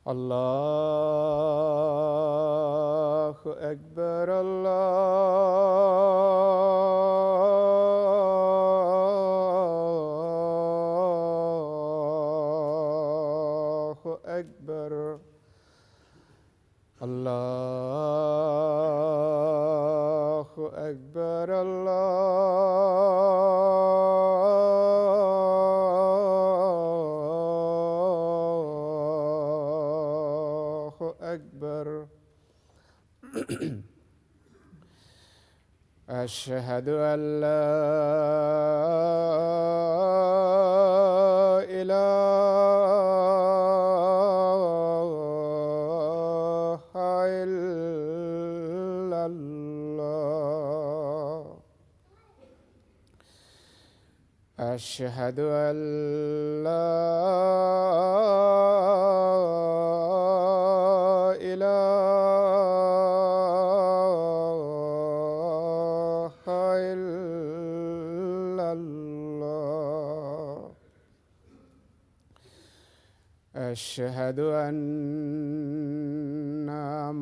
الله أكبر الله أكبر الله أكبر الله أكبر. أشهد أن لا إله إلا الله. أشهد أن لا إله إلا الله. أشهد أن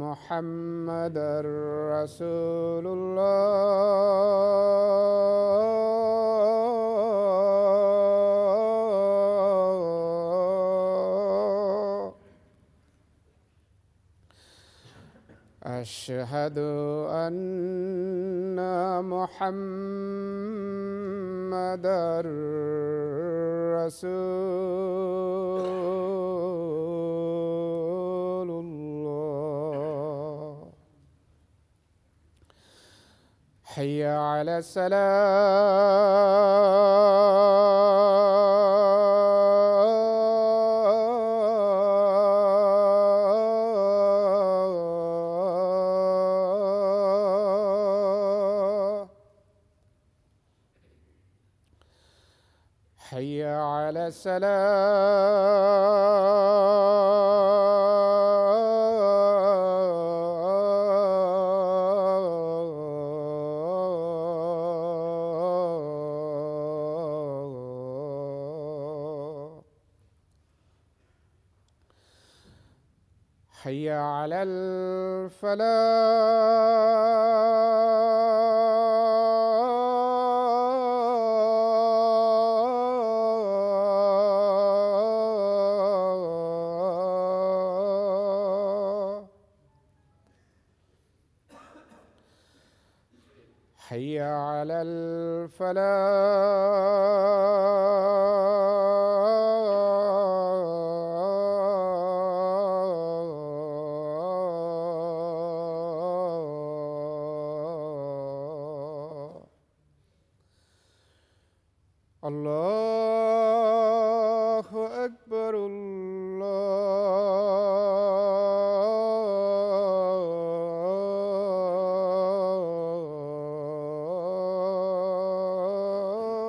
محمدًا رسول الله. أشهد أن محمدًا رسول الله. حي على الصلاة. حي على الصلاة. حي على الفلاح. حي على الفلاح. الله أكبر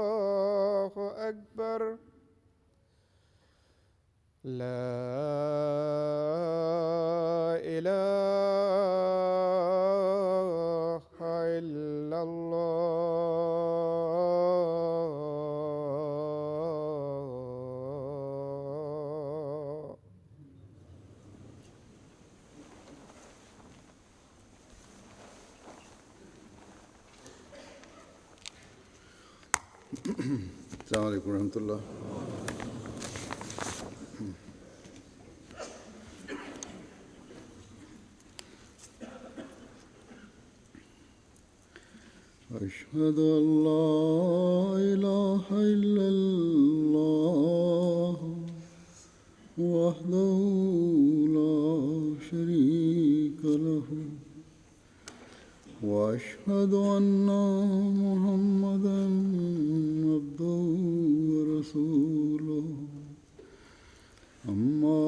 الله أكبر. لا إله إلا الله. السلام عليكم ورحمة الله. أشهد أن لا إله إلا الله وحده لا شريك له وأشهد أن محمدًا عبده ورسوله. أما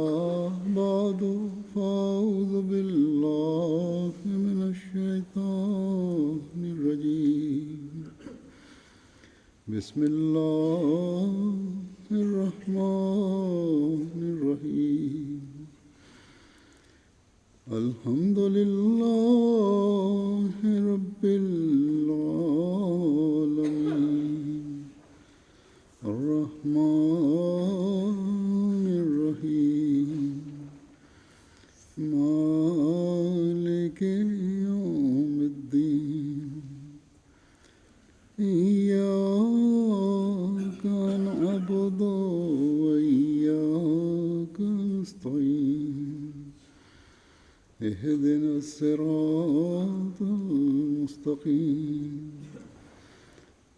بعد فأعوذ بالله من الشيطان الرجيم. بسم الله الرحمن الرحيم الحمد لله رب العالمين الرحمن الرحيم مالك يوم الدين إياك نعبد وإياك نستعين اهدنا الصراط المستقيم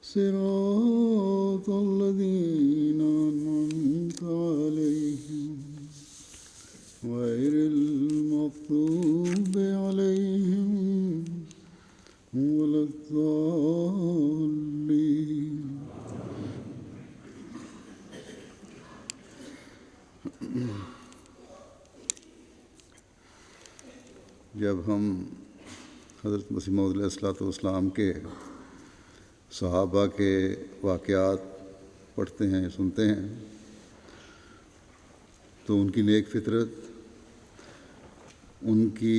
صراط الذين أنعمت عليهم غير المغضوب عليهم ولا الضالين. جب ہم حضرت مسیح موعود علیہ الصلوۃ والسلام کے صحابہ کے واقعات پڑھتے ہیں سنتے ہیں تو ان کی نیک فطرت، ان کی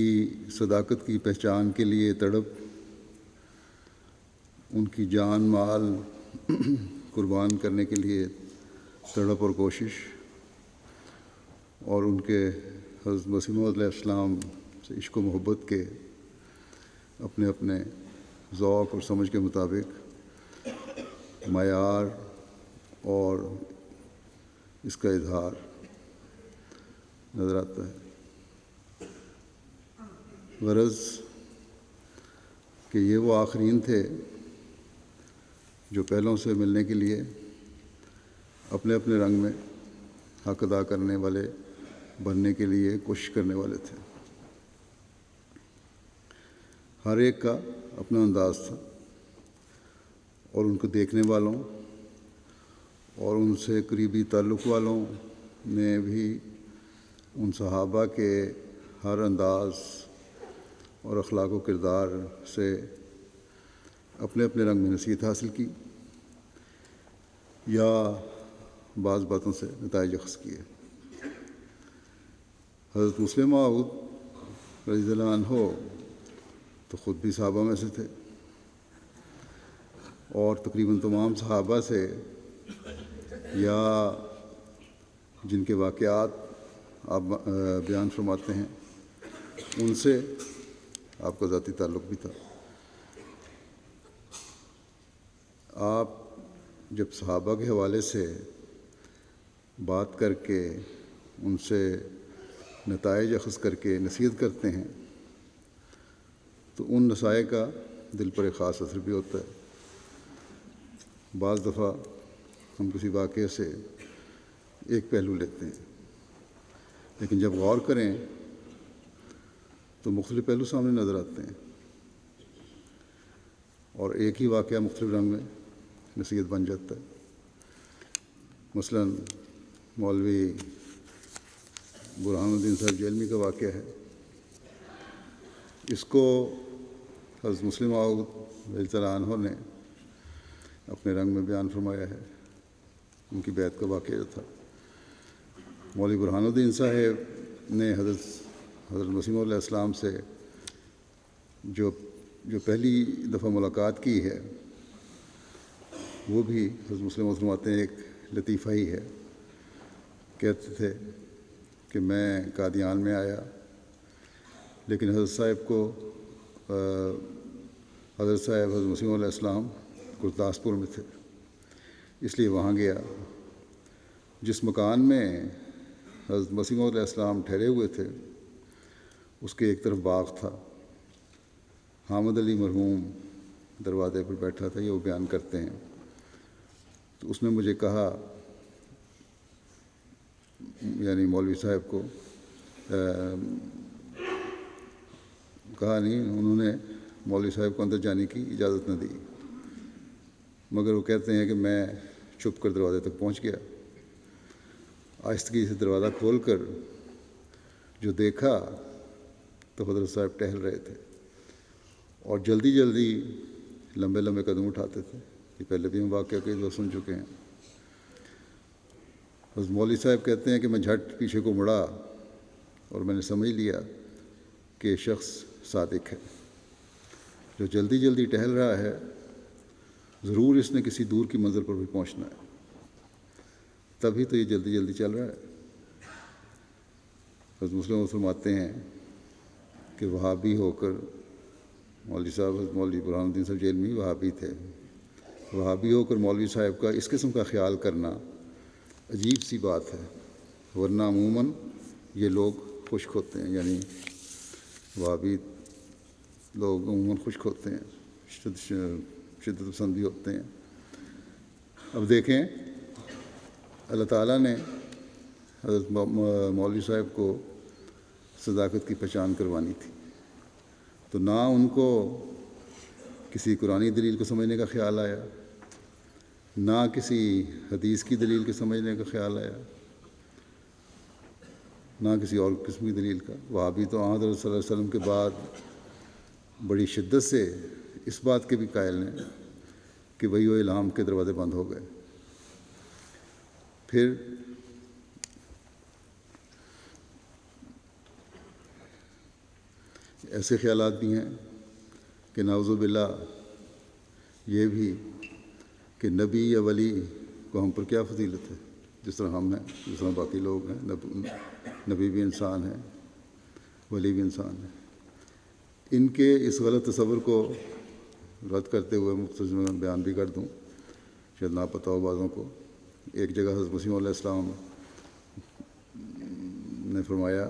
صداقت کی پہچان کے لیے تڑپ، ان کی جان مال قربان کرنے کے لیے تڑپ اور کوشش، اور ان کے حضرت مسیح موعود علیہ السلام سے عشق و محبت کے اپنے اپنے ذوق اور سمجھ کے مطابق معیار اور اس کا اظہار نظر آتا ہے۔ غرض کہ یہ وہ آخرین تھے جو پہلوں سے ملنے کے لیے اپنے اپنے رنگ میں حق ادا کرنے والے بننے کے لیے کوشش کرنے والے تھے۔ ہر ایک کا اپنا انداز تھا، اور ان کو دیکھنے والوں اور ان سے قریبی تعلق والوں نے بھی ان صحابہ کے ہر انداز اور اخلاق و کردار سے اپنے اپنے رنگ میں نصیحت حاصل کی یا بعض باتوں سے نتائج اخذ کیے۔ حضرت مسلم موعود رضی اللہ عنہ تو خود بھی صحابہ میں سے تھے، اور تقریباً تمام صحابہ سے یا جن کے واقعات آپ بیان فرماتے ہیں ان سے آپ کا ذاتی تعلق بھی تھا۔ آپ جب صحابہ کے حوالے سے بات کر کے ان سے نتائج اخذ کر کے نصیحت کرتے ہیں تو ان نصائح کا دل پر ایک خاص اثر بھی ہوتا ہے۔ بعض دفعہ ہم کسی واقعے سے ایک پہلو لیتے ہیں، لیکن جب غور کریں تو مختلف پہلو سامنے نظر آتے ہیں، اور ایک ہی واقعہ مختلف رنگ میں نصیحت بن جاتا ہے۔ مثلاً مولوی برہان الدین صاحب جیلمی کا واقعہ ہے، اس کو حضرت مسلم موعود رضی اللہ عنہ نے اپنے رنگ میں بیان فرمایا ہے۔ ان کی بیعت کا واقعہ جو تھا، مولوی برہان الدین صاحب نے حضرت مسیح موعود علیہ السلام سے جو پہلی دفعہ ملاقات کی ہے وہ بھی حضرت مسلم موعود فرماتے ہیں ایک لطیفہ ہی ہے۔ کہتے تھے کہ میں قادیان میں آیا، لیکن حضرت صاحب حضرت مسیح موعود علیہ السلام گرداسپور میں تھے، اس لیے وہاں گیا۔ جس مکان میں حضرت مسیح موعود علیہ السلام ٹھہرے ہوئے تھے اس کے ایک طرف باغ تھا۔ حامد علی مرحوم دروازے پر بیٹھا تھا، یہ وہ بیان کرتے ہیں۔ تو اس نے مجھے کہا، یعنی مولوی صاحب کو کہا نہیں، انہوں نے مولوی صاحب کو اندر جانے کی اجازت نہ دی، مگر وہ کہتے ہیں کہ میں چھپ کر دروازے تک پہنچ گیا۔ آہستگی سے دروازہ کھول کر جو دیکھا تو حضرت صاحب ٹہل رہے تھے اور جلدی جلدی لمبے لمبے قدم اٹھاتے تھے۔ یہ پہلے بھی ہم واقعہ کئی دفعہ سن چکے ہیں۔ حضرت مولوی صاحب کہتے ہیں کہ میں جھٹ پیچھے کو مڑا اور میں نے سمجھ لیا کہ یہ شخص صادق ہے، جو جلدی جلدی ٹہل رہا ہے، ضرور اس نے کسی دور کی منزل پر بھی پہنچنا ہے، تبھی تو یہ جلدی جلدی چل رہا ہے۔ حضرت مسلم فرماتے ہیں کہ وہابی ہو کر مولوی صاحب، حضرت مولوی برہان الدین صاحب جیل میں وہابی تھے، وہابی ہو کر مولوی صاحب کا اس قسم کا خیال کرنا عجیب سی بات ہے، ورنہ عموماً یہ لوگ خشک ہوتے ہیں، یعنی وہابی لوگ عموماً خشک ہوتے ہیں، شدت پسندی ہوتے ہیں۔ اب دیکھیں، اللہ تعالیٰ نے حضرت مولوی صاحب کو صداقت کی پہچان کروانی تھی، تو نہ ان کو کسی قرآنی دلیل کو سمجھنے کا خیال آیا، نہ کسی حدیث کی دلیل کے سمجھنے کا خیال آیا، نہ کسی اور قسم کی دلیل کا۔ وہابی تو حضرت صلی اللہ علیہ وسلم کے بعد بڑی شدت سے اس بات کے بھی قائل ہیں کہ وہی و الہام کے دروازے بند ہو گئے۔ پھر ایسے خیالات بھی ہیں کہ نعوذ باللہ یہ بھی کہ نبی یا ولی کو ہم پر کیا فضیلت ہے، جس طرح ہم ہیں، جس طرح باقی لوگ ہیں، نبی بھی انسان ہے، ولی بھی انسان ہے۔ ان کے اس غلط تصور کو رد کرتے ہوئے مختصر میں بیان بھی کر دوں، شاید نہ پتہ ہو بعضوں کو۔ ایک جگہ حضرت مسیح علیہ السلام نے فرمایا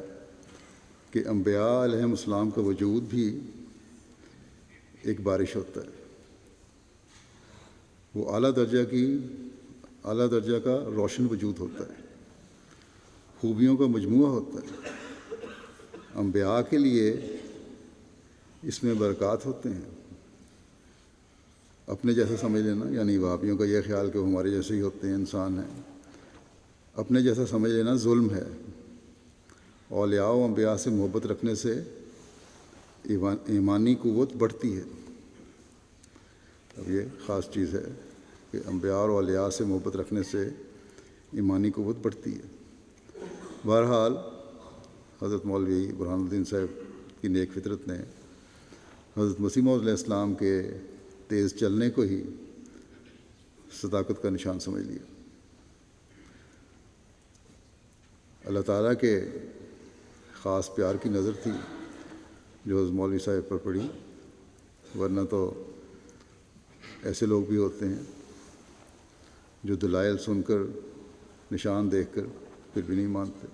کہ انبیاء علیہم السلام کا وجود بھی ایک بارش ہوتا ہے، وہ اعلیٰ درجہ کا روشن وجود ہوتا ہے، خوبیوں کا مجموعہ ہوتا ہے۔ انبیاء کے لیے اس میں برکات ہوتے ہیں۔ اپنے جیسا سمجھ لینا، یعنی وہابیوں کا یہ خیال کہ وہ ہمارے جیسے ہی ہوتے ہیں، انسان ہیں، اپنے جیسا سمجھ لینا ظلم ہے۔ اولیاء و انبیاء سے محبت رکھنے سے ایمانی قوت بڑھتی ہے۔ اب یہ خاص چیز ہے کہ انبیاء اور اولیاء سے محبت رکھنے سے ایمانی قوت بڑھتی ہے۔ بہرحال حضرت مولوی برہان الدین صاحب کی نیک فطرت نے حضرت مسیح موعود علیہ السلام کے تیز چلنے کو ہی صداقت کا نشان سمجھ لیا۔ اللہ تعالیٰ کے خاص پیار کی نظر تھی جو حضرت مولوی صاحب پر پڑی، ورنہ تو ایسے لوگ بھی ہوتے ہیں جو دلائل سن کر، نشان دیکھ کر پھر بھی نہیں مانتے۔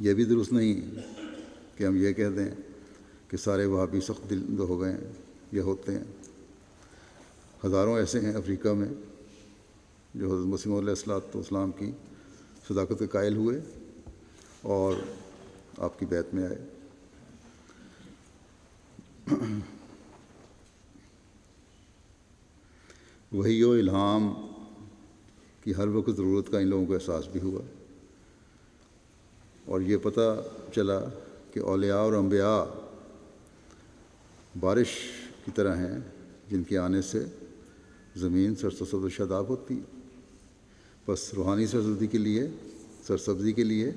یہ بھی درست نہیں کہ ہم یہ کہہ دیں کہ سارے وہابی سخت دل ہو گئے ہیں، یہ ہوتے ہیں۔ ہزاروں ایسے ہیں افریقہ میں جو حضرت مسیح موعود علیہ السلام کی صداقت کے قائل ہوئے اور آپ کی بیعت میں آئے۔ وحی و الہام کی ہر وقت ضرورت کا ان لوگوں کو احساس بھی ہوا، اور یہ پتہ چلا کہ اولیاء اور انبیاء بارش کی طرح ہیں جن کے آنے سے زمین سرسبز و شاداب ہوتی ہے۔ بس روحانی سرسبزی کے لیے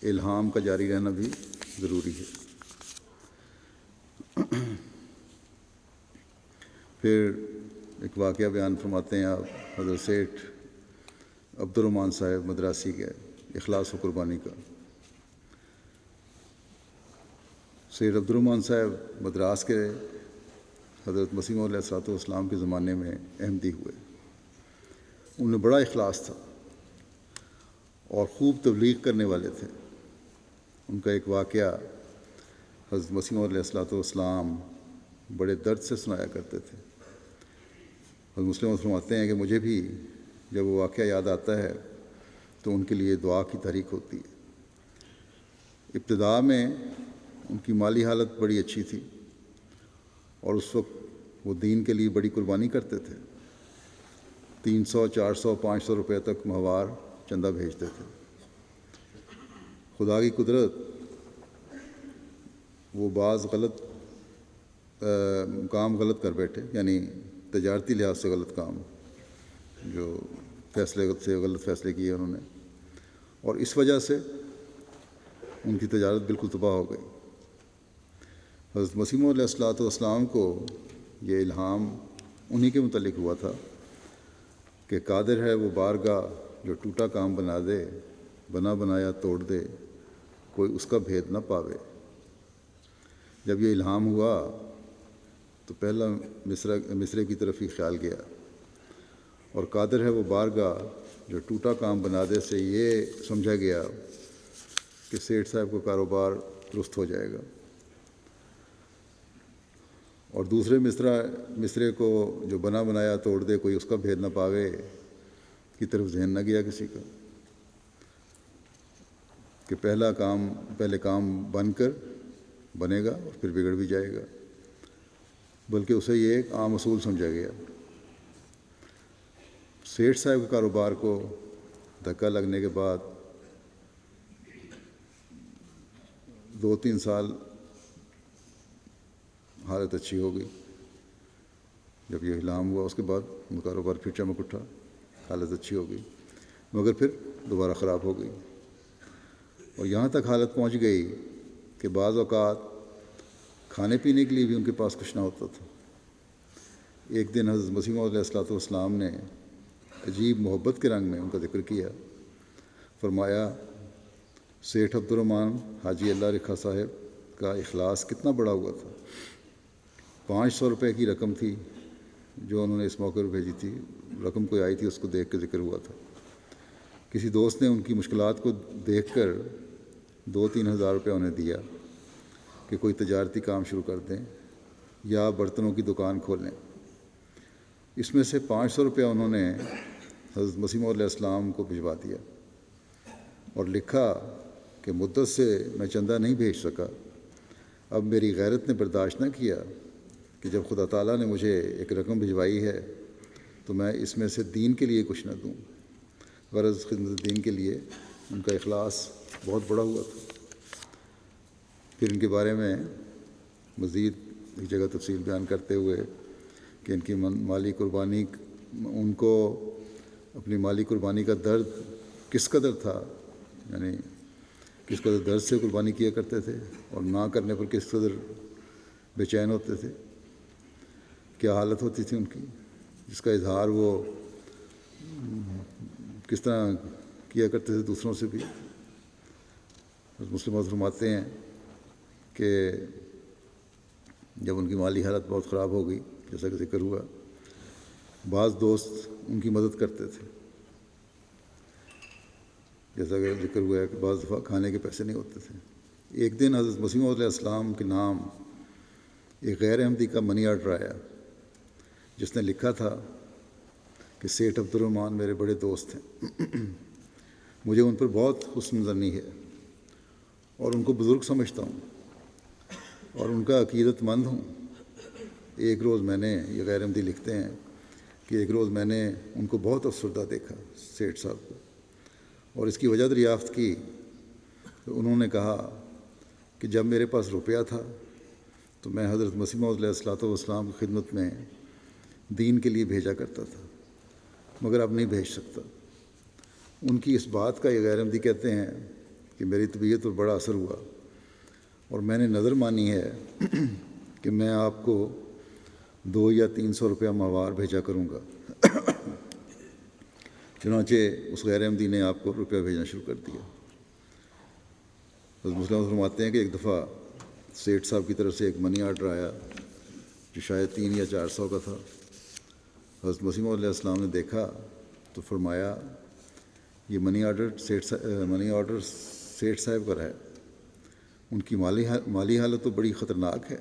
الہام کا جاری رہنا بھی ضروری ہے۔ پھر ایک واقعہ بیان فرماتے ہیں آپ حضرت سیٹھ عبد الرحمن صاحب مدراسی کے اخلاص و قربانی کا۔ سیٹھ عبد الرحمن صاحب مدراس کے حضرت مسیح موعود علیہ السلام کے زمانے میں احمدی ہوئے۔ ان میں بڑا اخلاص تھا اور خوب تبلیغ کرنے والے تھے۔ ان کا ایک واقعہ حضرت مسیح موعود علیہ السلام بڑے درد سے سنایا کرتے تھے۔ حضرت مسلم فرماتے ہیں کہ مجھے بھی جب وہ واقعہ یاد آتا ہے تو ان کے لیے دعا کی تحریک ہوتی ہے۔ ابتدا میں ان کی مالی حالت بڑی اچھی تھی اور اس وقت وہ دین کے لیے بڑی قربانی کرتے تھے۔ 300، 400، 500 روپے تک ماہوار چندہ بھیجتے تھے۔ خدا کی قدرت، وہ بعض کام غلط کر بیٹھے، یعنی تجارتی لحاظ سے غلط کام، جو فیصلے سے غلط فیصلے کیے انہوں نے، اور اس وجہ سے ان کی تجارت بالکل تباہ ہو گئی۔ حضرت مسیح موعود علیہ السلام کو یہ الہام انہی کے متعلق ہوا تھا کہ قادر ہے وہ بارگاہ جو ٹوٹا کام بنا دے، بنا بنایا توڑ دے، کوئی اس کا بھید نہ پاوے۔ جب یہ الہام ہوا تو پہلا مصرے کی طرف ہی خیال گیا، اور قادر ہے وہ بارگاہ جو ٹوٹا کام بنا دے سے یہ سمجھا گیا کہ سیٹھ صاحب کا کاروبار درست ہو جائے گا، اور دوسرے مصرے کو جو بنا بنایا توڑ دے، کوئی اس کا بھید نہ پاوے کی طرف ذہن نہ گیا کسی کا، کہ پہلے کام بن کر بنے گا اور پھر بگڑ بھی جائے گا، بلکہ اسے یہ ایک عام اصول سمجھا گیا۔ سیٹھ صاحب کے کاروبار کو دھکا لگنے کے بعد 2-3 سال حالت اچھی ہو گئی۔ جب یہ الہام ہوا اس کے بعد ان کا کاروبار پھر چمک اٹھا، حالت اچھی ہو گئی، مگر پھر دوبارہ خراب ہو گئی، اور یہاں تک حالت پہنچ گئی کہ بعض اوقات کھانے پینے کے لیے بھی ان کے پاس کچھ نہ ہوتا تھا۔ ایک دن حضرت مسیح موعود علیہ السلام نے عجیب محبت کے رنگ میں ان کا ذکر کیا، فرمایا سیٹھ عبدالرحمن حاجی اللہ رکھا صاحب کا اخلاص کتنا بڑا ہوا تھا۔ 500 روپے کی رقم تھی جو انہوں نے اس موقع پر بھیجی تھی، رقم کوئی آئی تھی، اس کو دیکھ کے ذکر ہوا تھا۔ کسی دوست نے ان کی مشکلات کو دیکھ کر 2-3 ہزار روپے انہیں دیا کہ کوئی تجارتی کام شروع کر دیں یا برتنوں کی دکان کھولیں۔ اس میں سے 500 روپیہ انہوں نے حضرت مسیح موعود علیہ السلام کو بھجوا دیا اور لکھا کہ مدت سے میں چندہ نہیں بھیج سکا، اب میری غیرت نے برداشت نہ کیا کہ جب خدا تعالیٰ نے مجھے ایک رقم بھجوائی ہے تو میں اس میں سے دین کے لیے کچھ نہ دوں۔ غرض خدمت دین کے لیے ان کا اخلاص بہت بڑا ہوا تھا۔ پھر ان کے بارے میں مزید ایک جگہ تفصیل بیان کرتے ہوئے کہ ان کی مالی قربانی، ان کو اپنی مالی قربانی کا درد کس قدر تھا، یعنی کس قدر درد سے قربانی کیا کرتے تھے اور نہ کرنے پر کس قدر بے چین ہوتے تھے، کیا حالت ہوتی تھی ان کی، جس کا اظہار وہ کس طرح کیا کرتے تھے دوسروں سے بھی۔ مسلم فرماتے ہیں کہ جب ان کی مالی حالت بہت خراب ہو گئی، جیسا کہ ذکر ہوا، بعض دوست ان کی مدد کرتے تھے، جیسا کہ ذکر ہوا ہے کہ بعض دفعہ کھانے کے پیسے نہیں ہوتے تھے۔ ایک دن حضرت مسیح موعود علیہ السلام کے نام ایک غیر احمدی کا منی آرڈر آیا، جس نے لکھا تھا کہ سیٹھ عبدالرحمن میرے بڑے دوست ہیں، مجھے ان پر بہت حسن ظنی ہے اور ان کو بزرگ سمجھتا ہوں اور ان کا عقیدت مند ہوں۔ ایک روز میں نے، یہ غیر احمدی لکھتے ہیں کہ ایک روز میں نے ان کو بہت افسردہ دیکھا، سیٹھ صاحب کو، اور اس کی وجہ دریافت کی تو انہوں نے کہا کہ جب میرے پاس روپیہ تھا تو میں حضرت مسیح موعود علیہ السلام کی خدمت میں دین کے لیے بھیجا کرتا تھا، مگر اب نہیں بھیج سکتا۔ ان کی اس بات کا یہ غیر احمدی کہتے ہیں کہ میری طبیعت پر بڑا اثر ہوا اور میں نے نظر مانی ہے کہ میں آپ کو 200 یا 300 روپیہ ماہوار بھیجا کروں گا۔ چنانچہ اس غیر احمدی نے آپ کو روپیہ بھیجنا شروع کر دیا۔ حضرت مسلم فرماتے ہیں کہ ایک دفعہ سیٹھ صاحب کی طرف سے ایک منی آرڈر آیا جو شاید 300 یا 400 کا تھا۔ حضرت مسیح موعود علیہ السلام نے دیکھا تو فرمایا یہ منی آرڈر سیٹھ صاحب کا ہے، ان کی مالی حالت تو بڑی خطرناک ہے،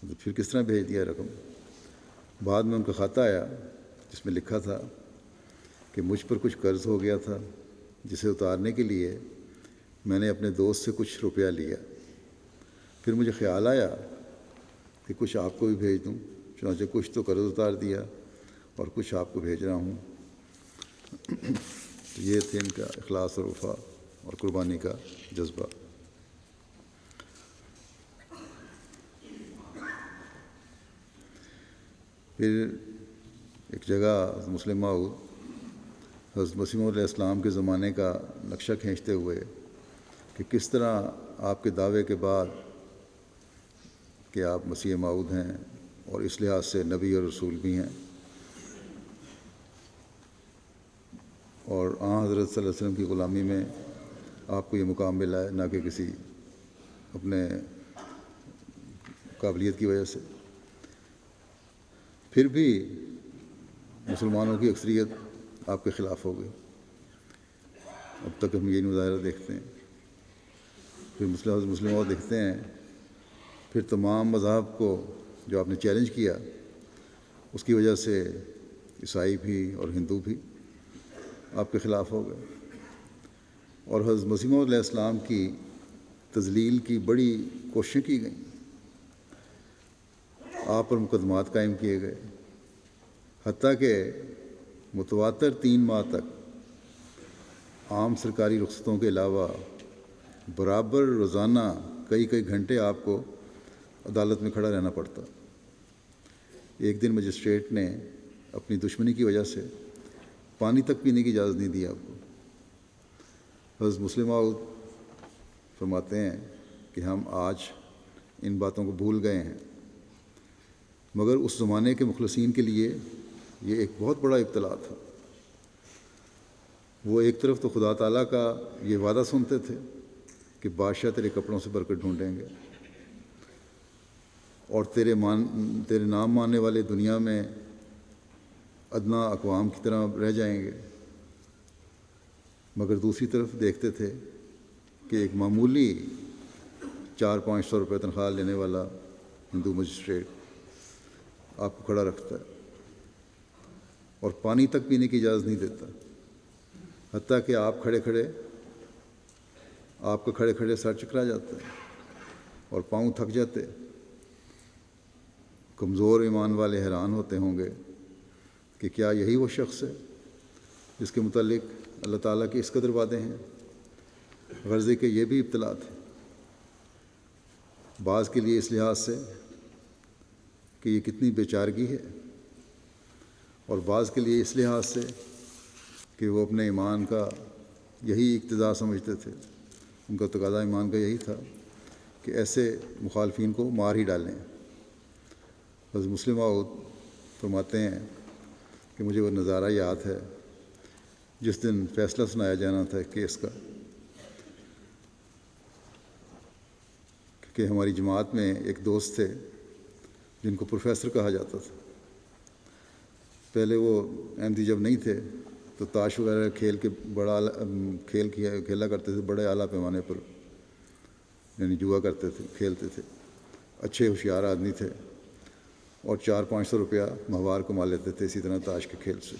تو پھر کس طرح بھیج دیا رقم؟ بعد میں ان کا خط آیا جس میں لکھا تھا کہ مجھ پر کچھ قرض ہو گیا تھا جسے اتارنے کے لیے میں نے اپنے دوست سے کچھ روپیہ لیا، پھر مجھے خیال آیا کہ کچھ آپ کو بھی بھیج دوں، چنانچہ کچھ تو قرض اتار دیا اور کچھ آپ کو بھیج رہا ہوں۔ تو یہ تھے ان کا اخلاص اور وفا اور قربانی کا جذبہ۔ پھر ایک جگہ مسلم ماؤد حضرت مسیح موعود علیہ السلام کے زمانے کا نقشہ کھینچتے ہوئے کہ کس طرح آپ کے دعوے کے بعد کہ آپ مسیح موعود ہیں اور اس لحاظ سے نبی اور رسول بھی ہیں، اور حضرت صلی اللہ علیہ وسلم کی غلامی میں آپ کو یہ مقام ملا ہے، نہ کہ کسی اپنے قابلیت کی وجہ سے، پھر بھی مسلمانوں کی اکثریت آپ کے خلاف ہو گئی۔ اب تک ہم یہ مظاہرہ دیکھتے ہیں، پھر مسلموں دیکھتے ہیں، پھر تمام مذاہب کو جو آپ نے چیلنج کیا اس کی وجہ سے عیسائی بھی اور ہندو بھی آپ کے خلاف ہو گئے، اور حضرت مسیح موعود علیہ السلام کی تذلیل کی بڑی کوششیں کی گئیں، آپ پر مقدمات قائم کیے گئے، حتیٰ کہ متواتر 3 ماہ تک عام سرکاری رخصتوں کے علاوہ برابر روزانہ کئی گھنٹے آپ کو عدالت میں کھڑا رہنا پڑتا۔ ایک دن مجسٹریٹ نے اپنی دشمنی کی وجہ سے پانی تک پینے کی اجازت نہیں دی آپ کو۔ حضرت مسلم موعود فرماتے ہیں کہ ہم آج ان باتوں کو بھول گئے ہیں، مگر اس زمانے کے مخلصین کے لیے یہ ایک بہت بڑا ابتلا تھا۔ وہ ایک طرف تو خدا تعالیٰ کا یہ وعدہ سنتے تھے کہ بادشاہ تیرے کپڑوں سے برکت ڈھونڈیں گے اور تیرے نام ماننے والے دنیا میں ادنا اقوام کی طرح رہ جائیں گے، مگر دوسری طرف دیکھتے تھے کہ ایک معمولی 400-500 روپے تنخواہ لینے والا ہندو مجسٹریٹ آپ کو کھڑا رکھتا ہے اور پانی تک پینے کی اجازت نہیں دیتا، حتیٰ کہ آپ کا کھڑے کھڑے سر چکرا جاتا ہے اور پاؤں تھک جاتے۔ کمزور ایمان والے حیران ہوتے ہوں گے کہ کیا یہی وہ شخص ہے جس کے متعلق اللہ تعالیٰ کے اس قدر وعدے ہیں؟ غرض کہ یہ بھی ابتلا تھے، بعض کے لیے اس لحاظ سے کہ یہ کتنی بے چارگی ہے، اور بعض کے لیے اس لحاظ سے کہ وہ اپنے ایمان کا یہی اقتضا سمجھتے تھے، ان کا تقاضا ایمان کا یہی تھا کہ ایسے مخالفین کو مار ہی ڈالیں۔ حضرت مسلم موعود فرماتے ہیں کہ مجھے وہ نظارہ یاد ہے جس دن فیصلہ سنایا جانا تھا کیس کا، کہ ہماری جماعت میں ایک دوست تھے جن کو پروفیسر کہا جاتا تھا۔ پہلے وہ احمدی جب نہیں تھے تو تاش وغیرہ کھیلا کرتے تھے بڑے اعلیٰ پیمانے پر، یعنی جوا کرتے تھے، کھیلتے تھے، اچھے ہوشیار آدمی تھے اور 400-500 روپیہ ماہوار کما لیتے تھے اسی طرح تاش کے کھیل سے،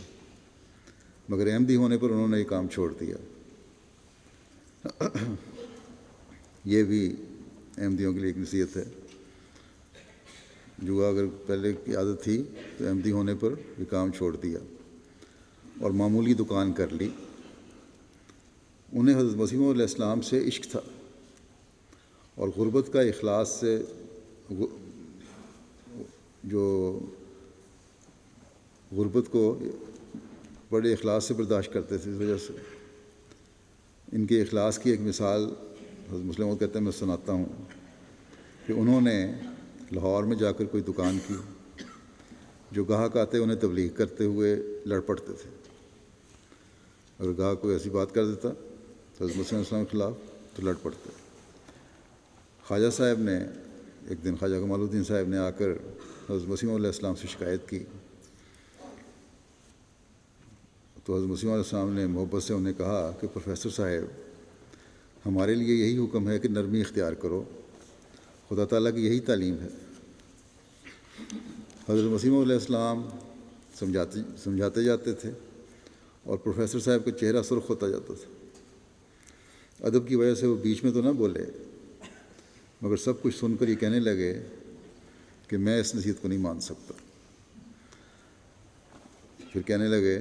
مگر احمدی ہونے پر انہوں نے یہ کام چھوڑ دیا۔ یہ بھی احمدیوں کے لیے ایک نصیحت ہے، جوا اگر پہلے کی عادت تھی تو احمدی ہونے پر یہ کام چھوڑ دیا اور معمولی دکان کر لی۔ انہیں حضرت مسیح موعود علیہ السلام سے عشق تھا اور غربت کا اخلاص سے جو غربت کو بڑے اخلاص سے برداشت کرتے تھے، اس وجہ سے ان کے اخلاص کی ایک مثال حضرت مسلم موعود کہتے ہیں میں سناتا ہوں کہ انہوں نے لاہور میں جا کر کوئی دکان کی، جو گاہک آتے انہیں تبلیغ کرتے ہوئے لڑ پڑتے تھے، اگر گاہک کوئی ایسی بات کر دیتا تو حضرت مسیح علیہ السلام کے خلاف تو لڑ پڑتے۔ خواجہ صاحب نے ایک دن، خواجہ کمال الدین صاحب نے آ کر حضرت مسیح علیہ السلام سے شکایت کی، تو حضرت مسیح علیہ السلام نے محبت سے انہیں کہا کہ پروفیسر صاحب، ہمارے لیے یہی حکم ہے کہ نرمی اختیار کرو، خدا تعالیٰ کی یہی تعلیم ہے۔ حضرت مسیح علیہ السلام سمجھاتے جاتے تھے اور پروفیسر صاحب کا چہرہ سرخ ہوتا جاتا تھا۔ ادب کی وجہ سے وہ بیچ میں تو نہ بولے، مگر سب کچھ سن کر یہ کہنے لگے کہ میں اس نصیحت کو نہیں مان سکتا۔ پھر کہنے لگے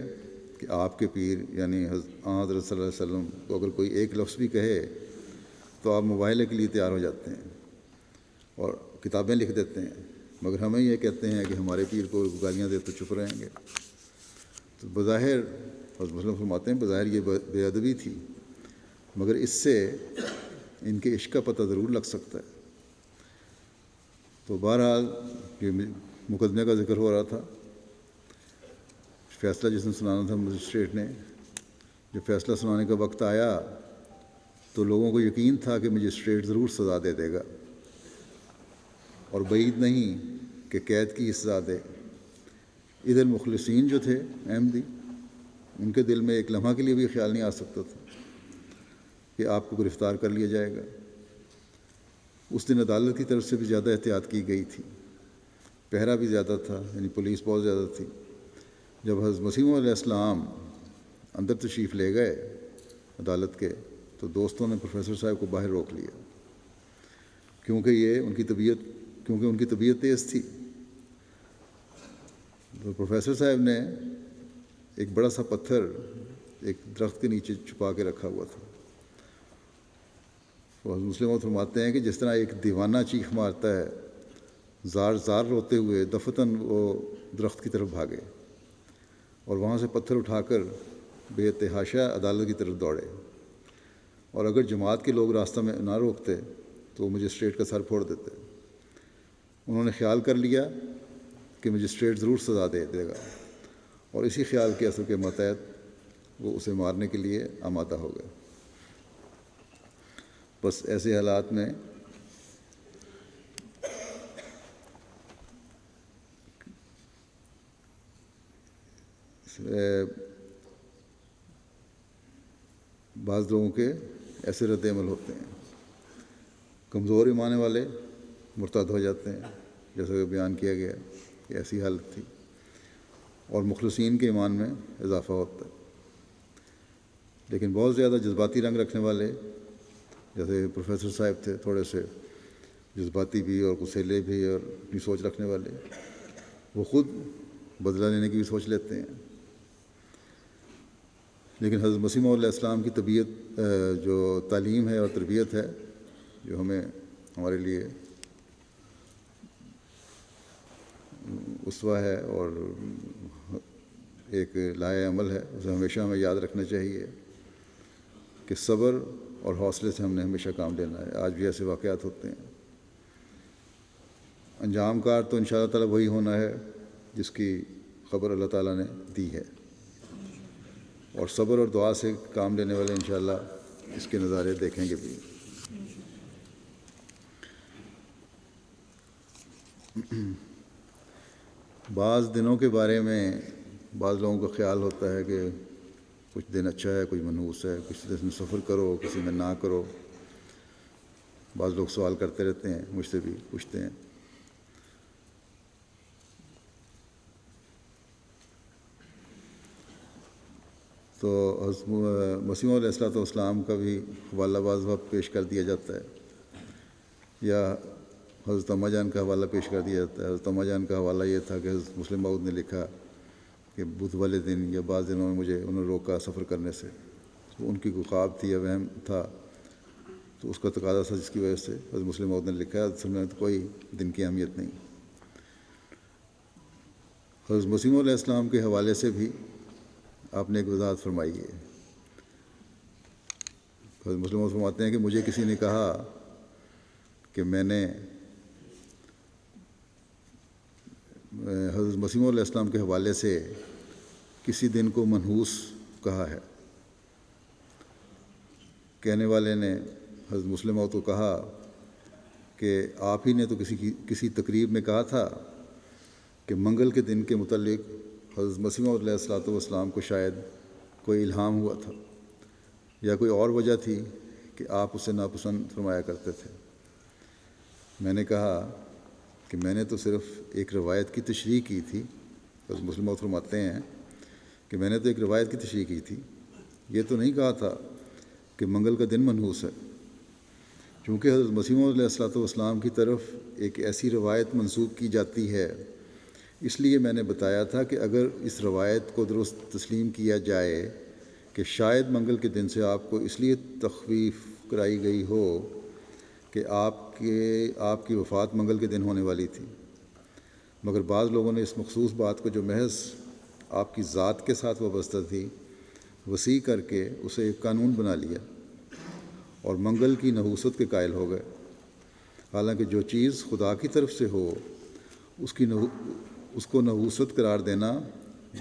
کہ آپ کے پیر یعنی حضرت صلی اللہ علیہ وسلم کو اگر کوئی ایک لفظ بھی کہے تو آپ مباہلے کے لیے تیار ہو جاتے ہیں اور کتابیں لکھ دیتے ہیں، مگر ہمیں یہ کہتے ہیں کہ ہمارے پیر کو گالیاں دے تو چپ رہیں گے۔ تو بظاہر حضرت مسلم فرماتے ہیں بظاہر یہ بے ادبی تھی، مگر اس سے ان کے عشق کا پتہ ضرور لگ سکتا ہے۔ تو بہرحال یہ مقدمے کا ذکر ہو رہا تھا، فیصلہ جس نے سنانا تھا مجسٹریٹ نے، جب فیصلہ سنانے کا وقت آیا تو لوگوں کو یقین تھا کہ مجسٹریٹ ضرور سزا دے دے گا، اور بعید نہیں کہ قید کی سزا دے۔ ادھر مخلصین جو تھے احمدی، ان کے دل میں ایک لمحہ کے لیے بھی خیال نہیں آ سکتا تھا کہ آپ کو گرفتار کر لیا جائے گا۔ اس دن عدالت کی طرف سے بھی زیادہ احتیاط کی گئی تھی، پہرا بھی زیادہ تھا، یعنی پولیس بہت زیادہ تھی۔ جب حضرت مسیح علیہ السلام اندر تشریف لے گئے عدالت کے، تو دوستوں نے پروفیسر صاحب کو باہر روک لیا، کیونکہ ان کی طبیعت تیز تھی۔ تو پروفیسر صاحب نے ایک بڑا سا پتھر ایک درخت کے نیچے چھپا کے رکھا ہوا تھا۔ اور مسلم فرماتے ہیں کہ جس طرح ایک دیوانہ چیخ مارتا ہے، زار زار روتے ہوئے دفتن وہ درخت کی طرف بھاگے اور وہاں سے پتھر اٹھا کر بے تحاشا عدالت کی طرف دوڑے، اور اگر جماعت کے لوگ راستہ میں نہ روکتے تو وہ مجسٹریٹ کا سر پھوڑ دیتے۔ انہوں نے خیال کر لیا کہ مجسٹریٹ ضرور سزا دے دے گا، اور اسی خیال کے اثر کے ماتحت وہ اسے مارنے کے لیے آمادہ ہو گئے۔ بس ایسے حالات میں بعض لوگوں کے ایسے رد عمل ہوتے ہیں، کمزور ایمان والے مرتد ہو جاتے ہیں، جیسا کہ بیان کیا گیا کہ ایسی حالت تھی، اور مخلصین کے ایمان میں اضافہ ہوتا ہے۔ لیکن بہت زیادہ جذباتی رنگ رکھنے والے، جیسے پروفیسر صاحب تھے، تھوڑے سے جذباتی بھی اور غصیلے بھی اور اپنی سوچ رکھنے والے، وہ خود بدلہ لینے کی بھی سوچ لیتے ہیں۔ لیکن حضرت مسیح علیہ السلام کی طبیعت جو تعلیم ہے اور تربیت ہے، جو ہمارے لیے اسوہ ہے اور ایک لائق عمل ہے، اسے ہمیشہ ہمیں یاد رکھنا چاہیے کہ صبر اور حوصلے سے ہم نے ہمیشہ کام لینا ہے۔ آج بھی ایسے واقعات ہوتے ہیں۔ انجام کار تو انشاءاللہ تعالیٰ وہی ہونا ہے جس کی خبر اللہ تعالیٰ نے دی ہے، اور صبر اور دعا سے کام لینے والے انشاءاللہ اس کے نظارے دیکھیں گے بھی۔ بعض دنوں کے بارے میں بعض لوگوں کا خیال ہوتا ہے کہ کچھ دن اچھا ہے، کچھ منحوس ہے، کسی دن میں سفر کرو، کسی میں نہ کرو۔ بعض لوگ سوال کرتے رہتے ہیں، مجھ سے بھی پوچھتے ہیں۔ تو حضرت مسیح علیہ السلام کا بھی حوالہ بعض وقت پیش کر دیا جاتا ہے، یا حضرت اماں جان کا حوالہ پیش کر دیا جاتا ہے۔ حضرت اماں جان کا حوالہ یہ تھا کہ حضرت مسلم موعود نے لکھا کہ بدھ والے دن یا بعض دنوں میں انہوں نے روکا سفر کرنے سے، تو ان کی کوئی خواب تھی یا وہم تھا، تو اس کا تقاضا تھا، جس کی وجہ سے حضرت مسلم موعود نے لکھا ہے۔ اصل میں تو کوئی دن کی اہمیت نہیں۔ حضرت مسیح علیہ السلام کے حوالے سے بھی آپ نے ایک وضاحت فرمائی ہے۔ حضرت مسلم موعود فرماتے ہیں کہ مجھے کسی نے کہا کہ میں نے حضرت مسیح علیہ السلام کے حوالے سے کسی دن کو منحوس کہا ہے۔ کہنے والے نے حضرت مسلم موعود کو کہا کہ آپ ہی نے تو کسی تقریب میں کہا تھا کہ منگل کے دن کے متعلق حضرت مسیح علیہ السلام کو شاید کوئی الہام ہوا تھا، یا کوئی اور وجہ تھی کہ آپ اسے ناپسند فرمایا کرتے تھے۔ میں نے کہا کہ میں نے تو صرف ایک روایت کی تشریح کی تھی۔ حضرت مسلم موعود فرماتے ہیں کہ میں نے تو ایک روایت کی تشریح کی تھی، یہ تو نہیں کہا تھا کہ منگل کا دن منحوس ہے۔ چونکہ حضرت مسیح علیہ السلام کی طرف ایک ایسی روایت منسوب کی جاتی ہے، اس لیے میں نے بتایا تھا کہ اگر اس روایت کو درست تسلیم کیا جائے کہ شاید منگل کے دن سے آپ کو اس لیے تخفیف کرائی گئی ہو کہ آپ کی وفات منگل کے دن ہونے والی تھی، مگر بعض لوگوں نے اس مخصوص بات کو جو محض آپ کی ذات کے ساتھ وابستہ تھی وسیع کر کے اسے ایک قانون بنا لیا اور منگل کی نحوست کے قائل ہو گئے، حالانکہ جو چیز خدا کی طرف سے ہو اس کو نحوست قرار دینا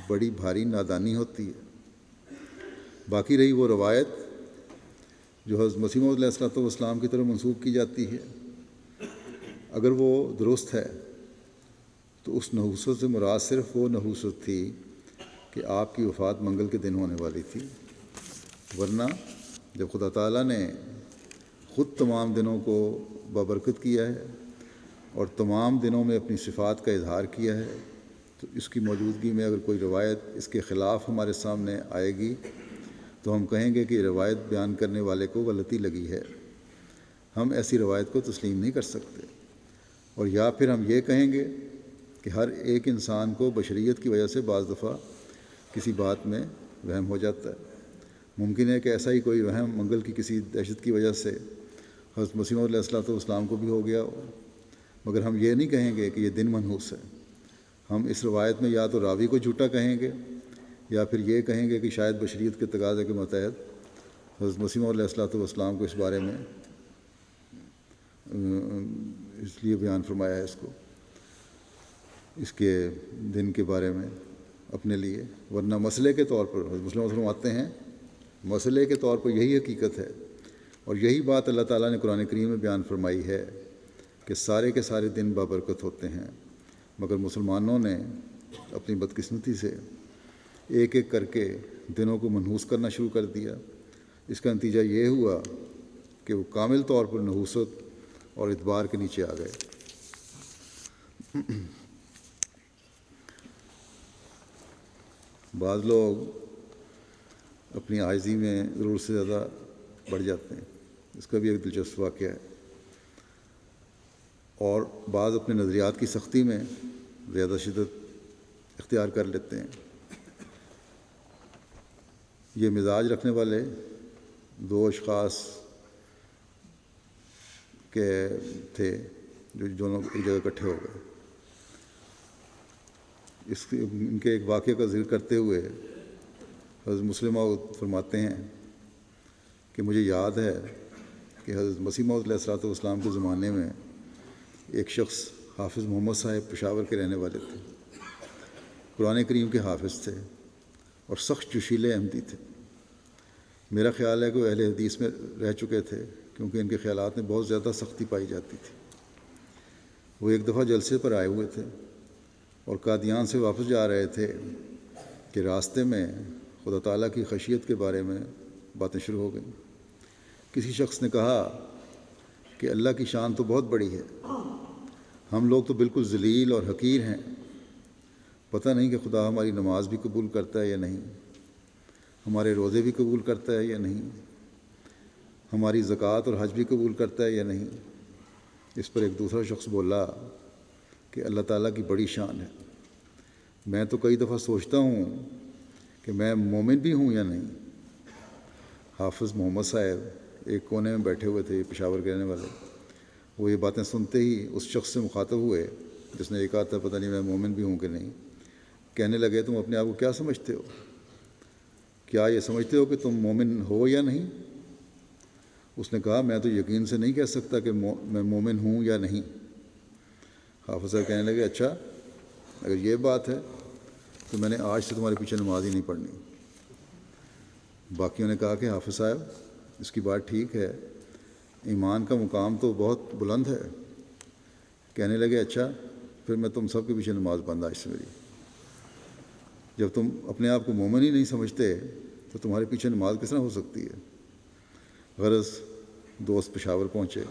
بڑی بھاری نادانی ہوتی ہے۔ باقی رہی وہ روایت جو حضرت مسیح موعود علیہ السلام کی طرف منسوب کی جاتی ہے، اگر وہ درست ہے تو اس نحوست سے مراد صرف وہ نحوست تھی کہ آپ کی وفات منگل کے دن ہونے والی تھی، ورنہ جب خدا تعالیٰ نے خود تمام دنوں کو بابرکت کیا ہے اور تمام دنوں میں اپنی صفات کا اظہار کیا ہے، تو اس کی موجودگی میں اگر کوئی روایت اس کے خلاف ہمارے سامنے آئے گی تو ہم کہیں گے کہ یہ روایت بیان کرنے والے کو غلطی لگی ہے، ہم ایسی روایت کو تسلیم نہیں کر سکتے، اور یا پھر ہم یہ کہیں گے کہ ہر ایک انسان کو بشریت کی وجہ سے بعض دفعہ کسی بات میں وہم ہو جاتا ہے۔ ممکن ہے کہ ایسا ہی کوئی وہم منگل کی کسی دہشت کی وجہ سے حضرت مسیح موعود علیہ السلام کو بھی ہو گیا ہو، مگر ہم یہ نہیں کہیں گے کہ یہ دن منحوس ہے۔ ہم اس روایت میں یا تو راوی کو جھوٹا کہیں گے یا پھر یہ کہیں گے کہ شاید بشریت کے تقاضے کے متحد حضرت مسیح موعود علیہ السلام کو اس بارے میں اس لیے بیان فرمایا ہے، اس کو اس کے دن کے بارے میں اپنے لیے، ورنہ مسئلے کے طور پر حضرت مسلم فرماتے ہیں مسئلے کے طور پر یہی حقیقت ہے اور یہی بات اللہ تعالیٰ نے قرآن کریم میں بیان فرمائی ہے کہ سارے کے سارے دن بابرکت ہوتے ہیں، مگر مسلمانوں نے اپنی بدقسمتی سے ایک ایک کر کے دنوں کو منحوس کرنا شروع کر دیا۔ اس کا نتیجہ یہ ہوا کہ وہ کامل طور پر نحوست اور ادبار کے نیچے آ گئے۔ بعض لوگ اپنی عاجزی میں ضرورت سے زیادہ بڑھ جاتے ہیں، اس کا بھی ایک دلچسپ واقعہ ہے، اور بعض اپنے نظریات کی سختی میں زیادہ شدت اختیار کر لیتے ہیں۔ یہ مزاج رکھنے والے دو اشخاص کے تھے جو دونوں ایک جگہ اکٹھے ہو گئے۔ ان کے ایک واقعے کا ذکر کرتے ہوئے حضرت مسلم موعود فرماتے ہیں کہ مجھے یاد ہے کہ حضرت مسیح موعود علیہ السلام کے زمانے میں ایک شخص حافظ محمد صاحب پشاور کے رہنے والے تھے، قرآن کریم کے حافظ تھے اور سخت جوشیلے احمدی تھے۔ میرا خیال ہے کہ وہ اہل حدیث میں رہ چکے تھے کیونکہ ان کے خیالات میں بہت زیادہ سختی پائی جاتی تھی۔ وہ ایک دفعہ جلسے پر آئے ہوئے تھے اور قادیان سے واپس جا رہے تھے کہ راستے میں خدا تعالیٰ کی خشیت کے بارے میں باتیں شروع ہو گئیں۔ کسی شخص نے کہا کہ اللہ کی شان تو بہت بڑی ہے، ہم لوگ تو بالکل ذلیل اور حقیر ہیں، پتہ نہیں کہ خدا ہماری نماز بھی قبول کرتا ہے یا نہیں، ہمارے روزے بھی قبول کرتا ہے یا نہیں، ہماری زکوٰۃ اور حج بھی قبول کرتا ہے یا نہیں۔ اس پر ایک دوسرا شخص بولا کہ اللہ تعالیٰ کی بڑی شان ہے، میں تو کئی دفعہ سوچتا ہوں کہ میں مومن بھی ہوں یا نہیں۔ حافظ محمد صاحب ایک کونے میں بیٹھے ہوئے تھے، پشاور کے رہنے والے، وہ یہ باتیں سنتے ہی اس شخص سے مخاطب ہوئے جس نے یہ کہا تھا پتہ نہیں میں مومن بھی ہوں کہ نہیں۔ کہنے لگے تم اپنے آپ کو کیا سمجھتے ہو؟ کیا یہ سمجھتے ہو کہ تم مومن ہو یا نہیں؟ اس نے کہا میں تو یقین سے نہیں کہہ سکتا کہ میں مومن ہوں یا نہیں۔ حافظ صاحب کہنے لگے اچھا اگر یہ بات ہے تو میں نے آج سے تمہارے پیچھے نماز ہی نہیں پڑھنی۔ باقیوں نے کہا کہ حافظ صاحب اس کی بات ٹھیک ہے، ایمان کا مقام تو بہت بلند ہے۔ کہنے لگے اچھا پھر میں تم سب کے پیچھے نماز بند آج سے میری۔ جب تم اپنے آپ کو مومن ہی نہیں سمجھتے تو تمہارے پیچھے نماز کس طرح ہو سکتی ہے؟ غرض دوست پشاور پہنچے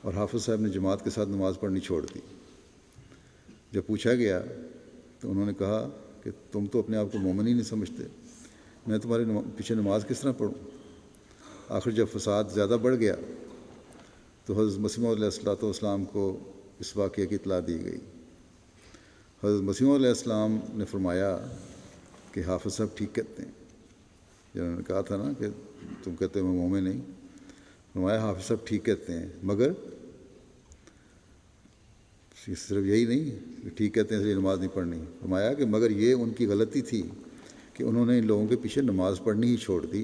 اور حافظ صاحب نے جماعت کے ساتھ نماز پڑھنی چھوڑ دی۔ جب پوچھا گیا تو انہوں نے کہا کہ تم تو اپنے آپ کو مومن ہی نہیں سمجھتے، میں تمہارے پیچھے نماز کس طرح پڑھوں؟ آخر جب فساد زیادہ بڑھ گیا تو حضرت مسیح موعود علیہ السلام کو اس واقعے کی اطلاع دی گئی۔ حضرت مسیح موعود علیہ السلام نے فرمایا کہ حافظ صاحب ٹھیک کہتے ہیں، جنہوں نے کہا تھا نا کہ تم کہتے ہو میں مومن نہیں، فرمایا حافظ صاحب ٹھیک کہتے ہیں، مگر صرف یہی نہیں کہ ٹھیک کہتے ہیں اس لیے نماز نہیں پڑھنی، فرمایا کہ مگر یہ ان کی غلطی تھی کہ انہوں نے ان لوگوں کے پیچھے نماز پڑھنی ہی چھوڑ دی،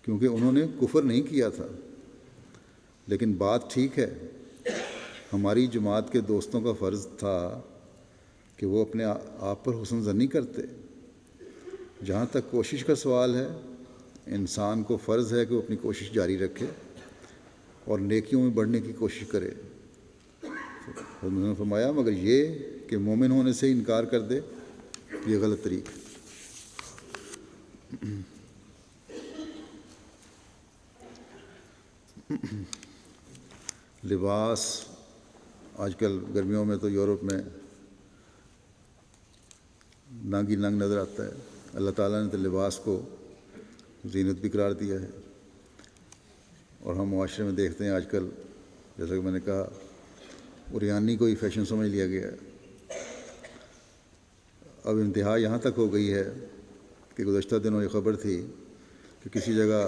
کیونکہ انہوں نے کفر نہیں کیا تھا۔ لیکن بات ٹھیک ہے، ہماری جماعت کے دوستوں کا فرض تھا کہ وہ اپنے آپ پر حسن زنی کرتے۔ جہاں تک کوشش کا سوال ہے، انسان کو فرض ہے کہ وہ اپنی کوشش جاری رکھے اور نیکیوں میں بڑھنے کی کوشش کرے۔ انہوں نے فرمایا مگر یہ کہ مومن ہونے سے انکار کر دے، یہ غلط طریق ہے۔ لباس آج کل گرمیوں میں تو یورپ میں ننگ ہی ننگ نظر آتا ہے۔ اللہ تعالیٰ نے تو لباس کو زینت بھی قرار دیا ہے، اور ہم معاشرے میں دیکھتے ہیں آج کل، جیسا کہ میں نے کہا، اوریانی کو ہی فیشن سمجھ لیا گیا ہے۔ اب انتہا یہاں تک ہو گئی ہے کہ گزشتہ دنوں یہ خبر تھی کہ کسی جگہ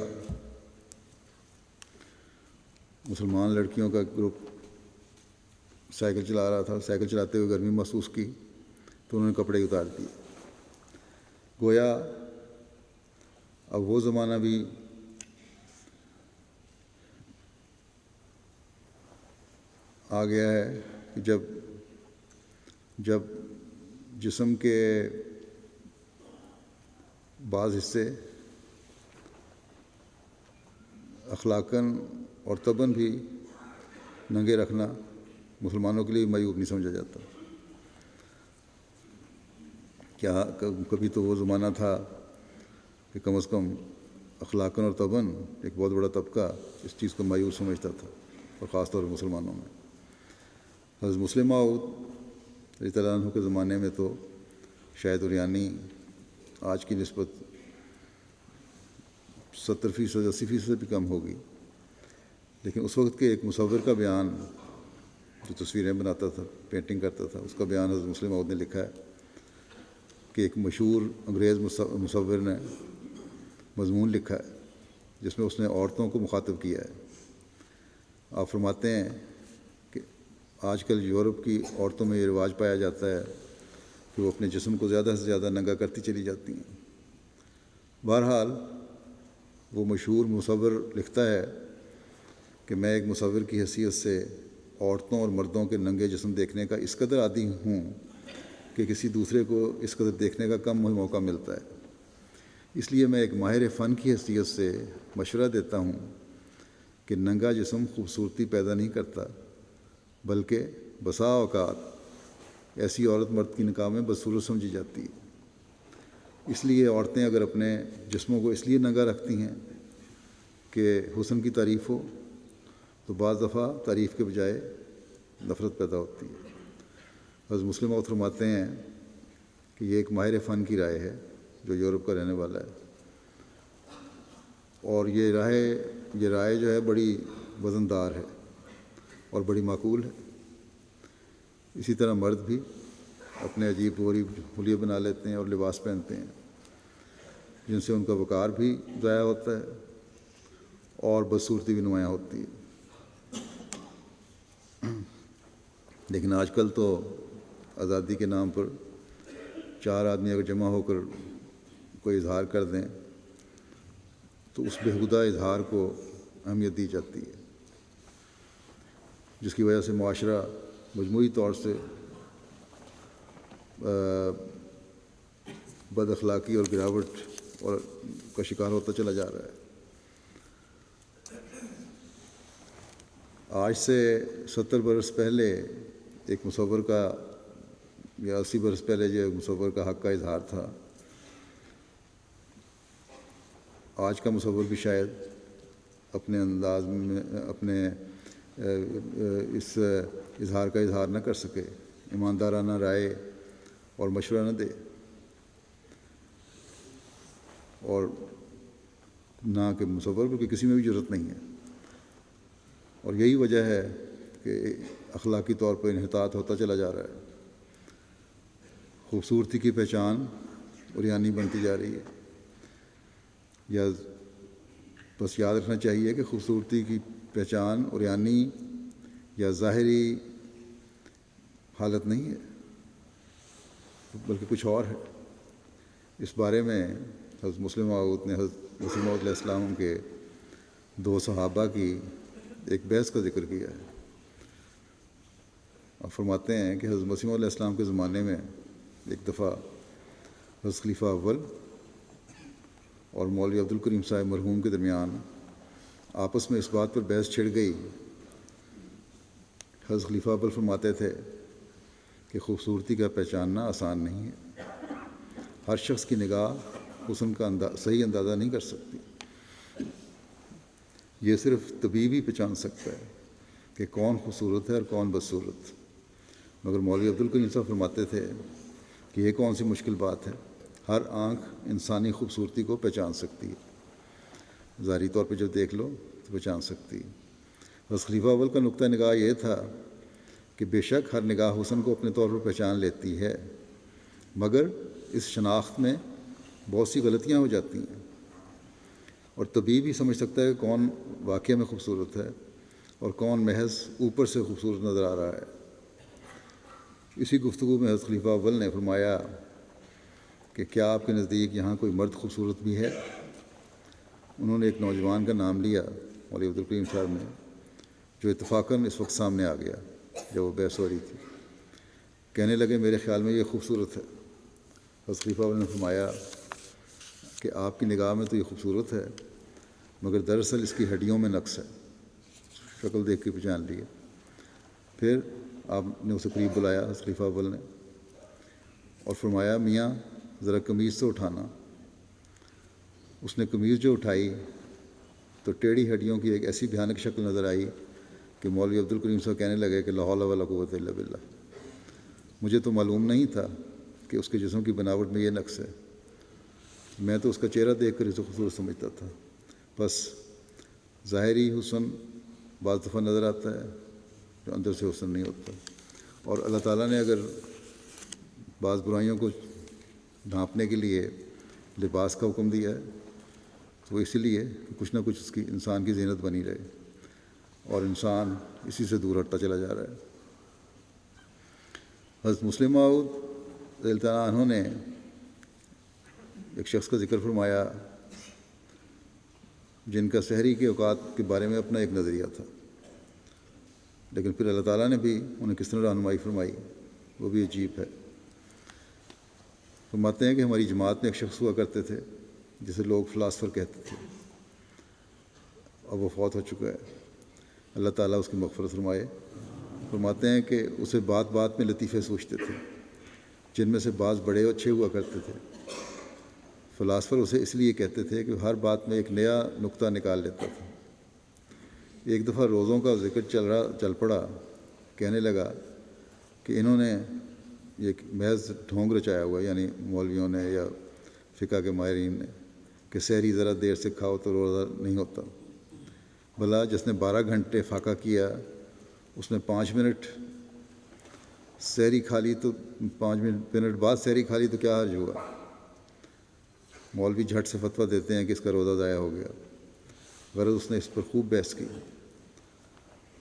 مسلمان لڑکیوں کا گروپ سائیکل چلا رہا تھا، سائیکل چلاتے ہوئے گرمی محسوس کی تو انہوں نے کپڑے اتار دیے۔ گویا اب وہ زمانہ بھی آ گیا ہے کہ جب جسم کے بعض حصے اخلاقاً اور طبعاً بھی ننگے رکھنا مسلمانوں کے لیے معیوب نہیں سمجھا جاتا۔ کیا کبھی تو وہ زمانہ تھا کہ کم از کم اخلاقاً اور طبعاً ایک بہت بڑا طبقہ اس چیز کو معیوب سمجھتا تھا، اور خاص طور پر مسلمانوں میں۔ حضرت مسلم موعود رضی اللہ عنہ کے زمانے میں تو شاید اوریانی آج کی نسبت 70% 80% سے بھی کم ہوگی، لیکن اس وقت کے ایک مصور کا بیان، جو تصویریں بناتا تھا، پینٹنگ کرتا تھا، اس کا بیان حضرت مسلم موعود نے لکھا ہے کہ ایک مشہور انگریز مصور نے مضمون لکھا ہے جس میں اس نے عورتوں کو مخاطب کیا ہے۔ آپ فرماتے ہیں کہ آج کل یورپ کی عورتوں میں یہ رواج پایا جاتا ہے کہ وہ اپنے جسم کو زیادہ سے زیادہ ننگا کرتی چلی جاتی ہیں۔ بہرحال وہ مشہور مصور لکھتا ہے کہ میں ایک مصور کی حیثیت سے عورتوں اور مردوں کے ننگے جسم دیکھنے کا اس قدر عادی ہوں کہ کسی دوسرے کو اس قدر دیکھنے کا کم موقع ملتا ہے۔ اس لیے میں ایک ماہر فن کی حیثیت سے مشورہ دیتا ہوں کہ ننگا جسم خوبصورتی پیدا نہیں کرتا، بلکہ بسا اوقات ایسی عورت مرد کی نگاہ میں بدصورت سمجھی جاتی ہے۔ اس لیے عورتیں اگر اپنے جسموں کو اس لیے ننگا رکھتی ہیں کہ حسن کی تعریف ہو، تو بعض دفعہ تعریف کے بجائے نفرت پیدا ہوتی ہے۔ حضرت مسلم موعود فرماتے ہیں کہ یہ ایک ماہر فن کی رائے ہے جو یورپ کا رہنے والا ہے، اور یہ رائے جو ہے بڑی وزندار ہے اور بڑی معقول ہے۔ اسی طرح مرد بھی اپنے عجیب غریب حلیے بنا لیتے ہیں اور لباس پہنتے ہیں جن سے ان کا وقار بھی ضائع ہوتا ہے اور بدصورتی بھی نمایاں ہوتی ہے۔ لیکن آج کل تو آزادی کے نام پر 4 آدمی اگر جمع ہو کر کوئی اظہار کر دیں تو اس بےہودہ اظہار کو اہمیت دی جاتی ہے، جس کی وجہ سے معاشرہ مجموعی طور سے بد اخلاقی اور گراوٹ اور کا شکار ہوتا چلا جا رہا ہے۔ آج سے 70 برس پہلے ایک مصور کا، یا 80 برس پہلے جو مصور کا حق کا اظہار تھا، آج کا مصور بھی شاید اپنے انداز میں اپنے اس اظہار کا اظہار نہ کر سکے، ایماندارانہ رائے اور مشورہ نہ دے، اور نہ کہ مصور کو کہ کسی میں بھی جرأت نہیں ہے۔ اور یہی وجہ ہے کہ اخلاقی طور پر انحطاط ہوتا چلا جا رہا ہے۔ خوبصورتی کی پہچان اوریانی بنتی جا رہی ہے۔ یا بس یاد رکھنا چاہیے کہ خوبصورتی کی پہچان اوریانی یا ظاہری حالت نہیں ہے بلکہ کچھ اور ہے۔ اس بارے میں حضرت مسلم موعود نے حضرت مسیح موعود علیہ السلام کے 2 صحابہ کی ایک بحث کا ذکر کیا ہے۔ آپ فرماتے ہیں کہ حضرت مسیح موعود علیہ السلام کے زمانے میں ایک دفعہ حضرت خلیفہ اول اور مولوی عبدالکریم صاحب مرحوم کے درمیان آپس میں اس بات پر بحث چھڑ گئی۔ حضرت خلیفہ اول فرماتے تھے کہ خوبصورتی کا پہچاننا آسان نہیں ہے، ہر شخص کی نگاہ حسن کا صحیح اندازہ نہیں کر سکتی، یہ صرف طبیب ہی پہچان سکتا ہے کہ کون خوبصورت ہے اور کون بدصورت۔ مگر مولوی عبدالکریم صاحب فرماتے تھے کہ یہ کون سی مشکل بات ہے، ہر آنکھ انسانی خوبصورتی کو پہچان سکتی ہے، ظاہری طور پہ جب دیکھ لو تو پہچان سکتی ہے۔ بس خلیفہ اول کا نقطہ نگاہ یہ تھا کہ بے شک ہر نگاہ حسن کو اپنے طور پر پہچان لیتی ہے، مگر اس شناخت میں بہت سی غلطیاں ہو جاتی ہیں، اور طبیب ہی سمجھ سکتا ہے کہ کون واقعہ میں خوبصورت ہے اور کون محض اوپر سے خوبصورت نظر آ رہا ہے۔ اسی گفتگو میں حضرت خلیفہ اول نے فرمایا کہ کیا آپ کے نزدیک یہاں کوئی مرد خوبصورت بھی ہے؟ انہوں نے ایک نوجوان کا نام لیا مولوی عبدالکریم صاحب نے، جو اتفاقاً اس وقت سامنے آ گیا جب وہ بحث ہو رہی تھی۔ کہنے لگے میرے خیال میں یہ خوبصورت ہے۔ حضرت خلیفہ اول نے فرمایا کہ آپ کی نگاہ میں تو یہ خوبصورت ہے، مگر دراصل اس کی ہڈیوں میں نقص ہے، شکل دیکھ کے پہچان لیے۔ پھر آپ نے اسے قریب بلایا حضرت خلیفہ اول نے اور فرمایا میاں ذرا قمیض تو اٹھانا۔ اس نے قمیض جو اٹھائی تو ٹیڑھی ہڈیوں کی ایک ایسی بھیانک شکل نظر آئی کہ مولوی عبدالکریم صاحب کہنے لگے کہ لا حول ولا قوت الا باللہ، مجھے تو معلوم نہیں تھا کہ اس کے جسم کی بناوٹ میں یہ نقص ہے، میں تو اس کا چہرہ دیکھ کر اسے خوبصورت سمجھتا تھا۔ بس ظاہری حسن بعض دفعہ نظر آتا ہے جو اندر سے حسن نہیں ہوتا، اور اللہ تعالیٰ نے اگر بعض برائیوں کو ڈھانپنے کے لیے لباس کا حکم دیا ہے تو وہ اسی لیے کہ کچھ نہ کچھ اس کی انسان کی زینت بنی رہے، اور انسان اسی سے دور ہٹتا چلا جا رہا ہے۔ حضرت مسلم موعود رضی اللہ تعالیٰ عنہ نے ایک شخص کا ذکر فرمایا جن کا سحری کے اوقات کے بارے میں اپنا ایک نظریہ تھا، لیکن پھر اللہ تعالیٰ نے بھی انہیں کس طرح رہنمائی فرمائی وہ بھی عجیب ہے۔ فرماتے ہیں کہ ہماری جماعت میں ایک شخص ہوا کرتے تھے جسے لوگ فلاسفر کہتے تھے، اب وہ فوت ہو چکا ہے، اللہ تعالیٰ اس کی مغفرت فرمائے۔ فرماتے ہیں کہ اسے بات بات میں لطیفے سوچتے تھے، جن میں سے بعض بڑے اور اچھے ہوا کرتے تھے۔ فلاسفر اسے اس لیے کہتے تھے کہ ہر بات میں ایک نیا نقطہ نکال لیتا تھا۔ ایک دفعہ روزوں کا ذکر چل پڑا، کہنے لگا کہ انہوں نے یہ محض ڈھونگ رچایا ہوا، یعنی مولویوں نے یا فقہ کے ماہرین نے، کہ سحری ذرا دیر سے کھاؤ تو روزہ نہیں ہوتا۔ بھلا جس نے 12 گھنٹے فاقہ کیا اس نے 5 منٹ سحری کھا لی تو 5 منٹ بعد سحری کھا لی تو کیا حرج ہوا؟ مولوی جھٹ سے فتویٰ دیتے ہیں کہ اس کا روزہ ضائع ہو گیا، غرض اس نے اس پر خوب بحث کی۔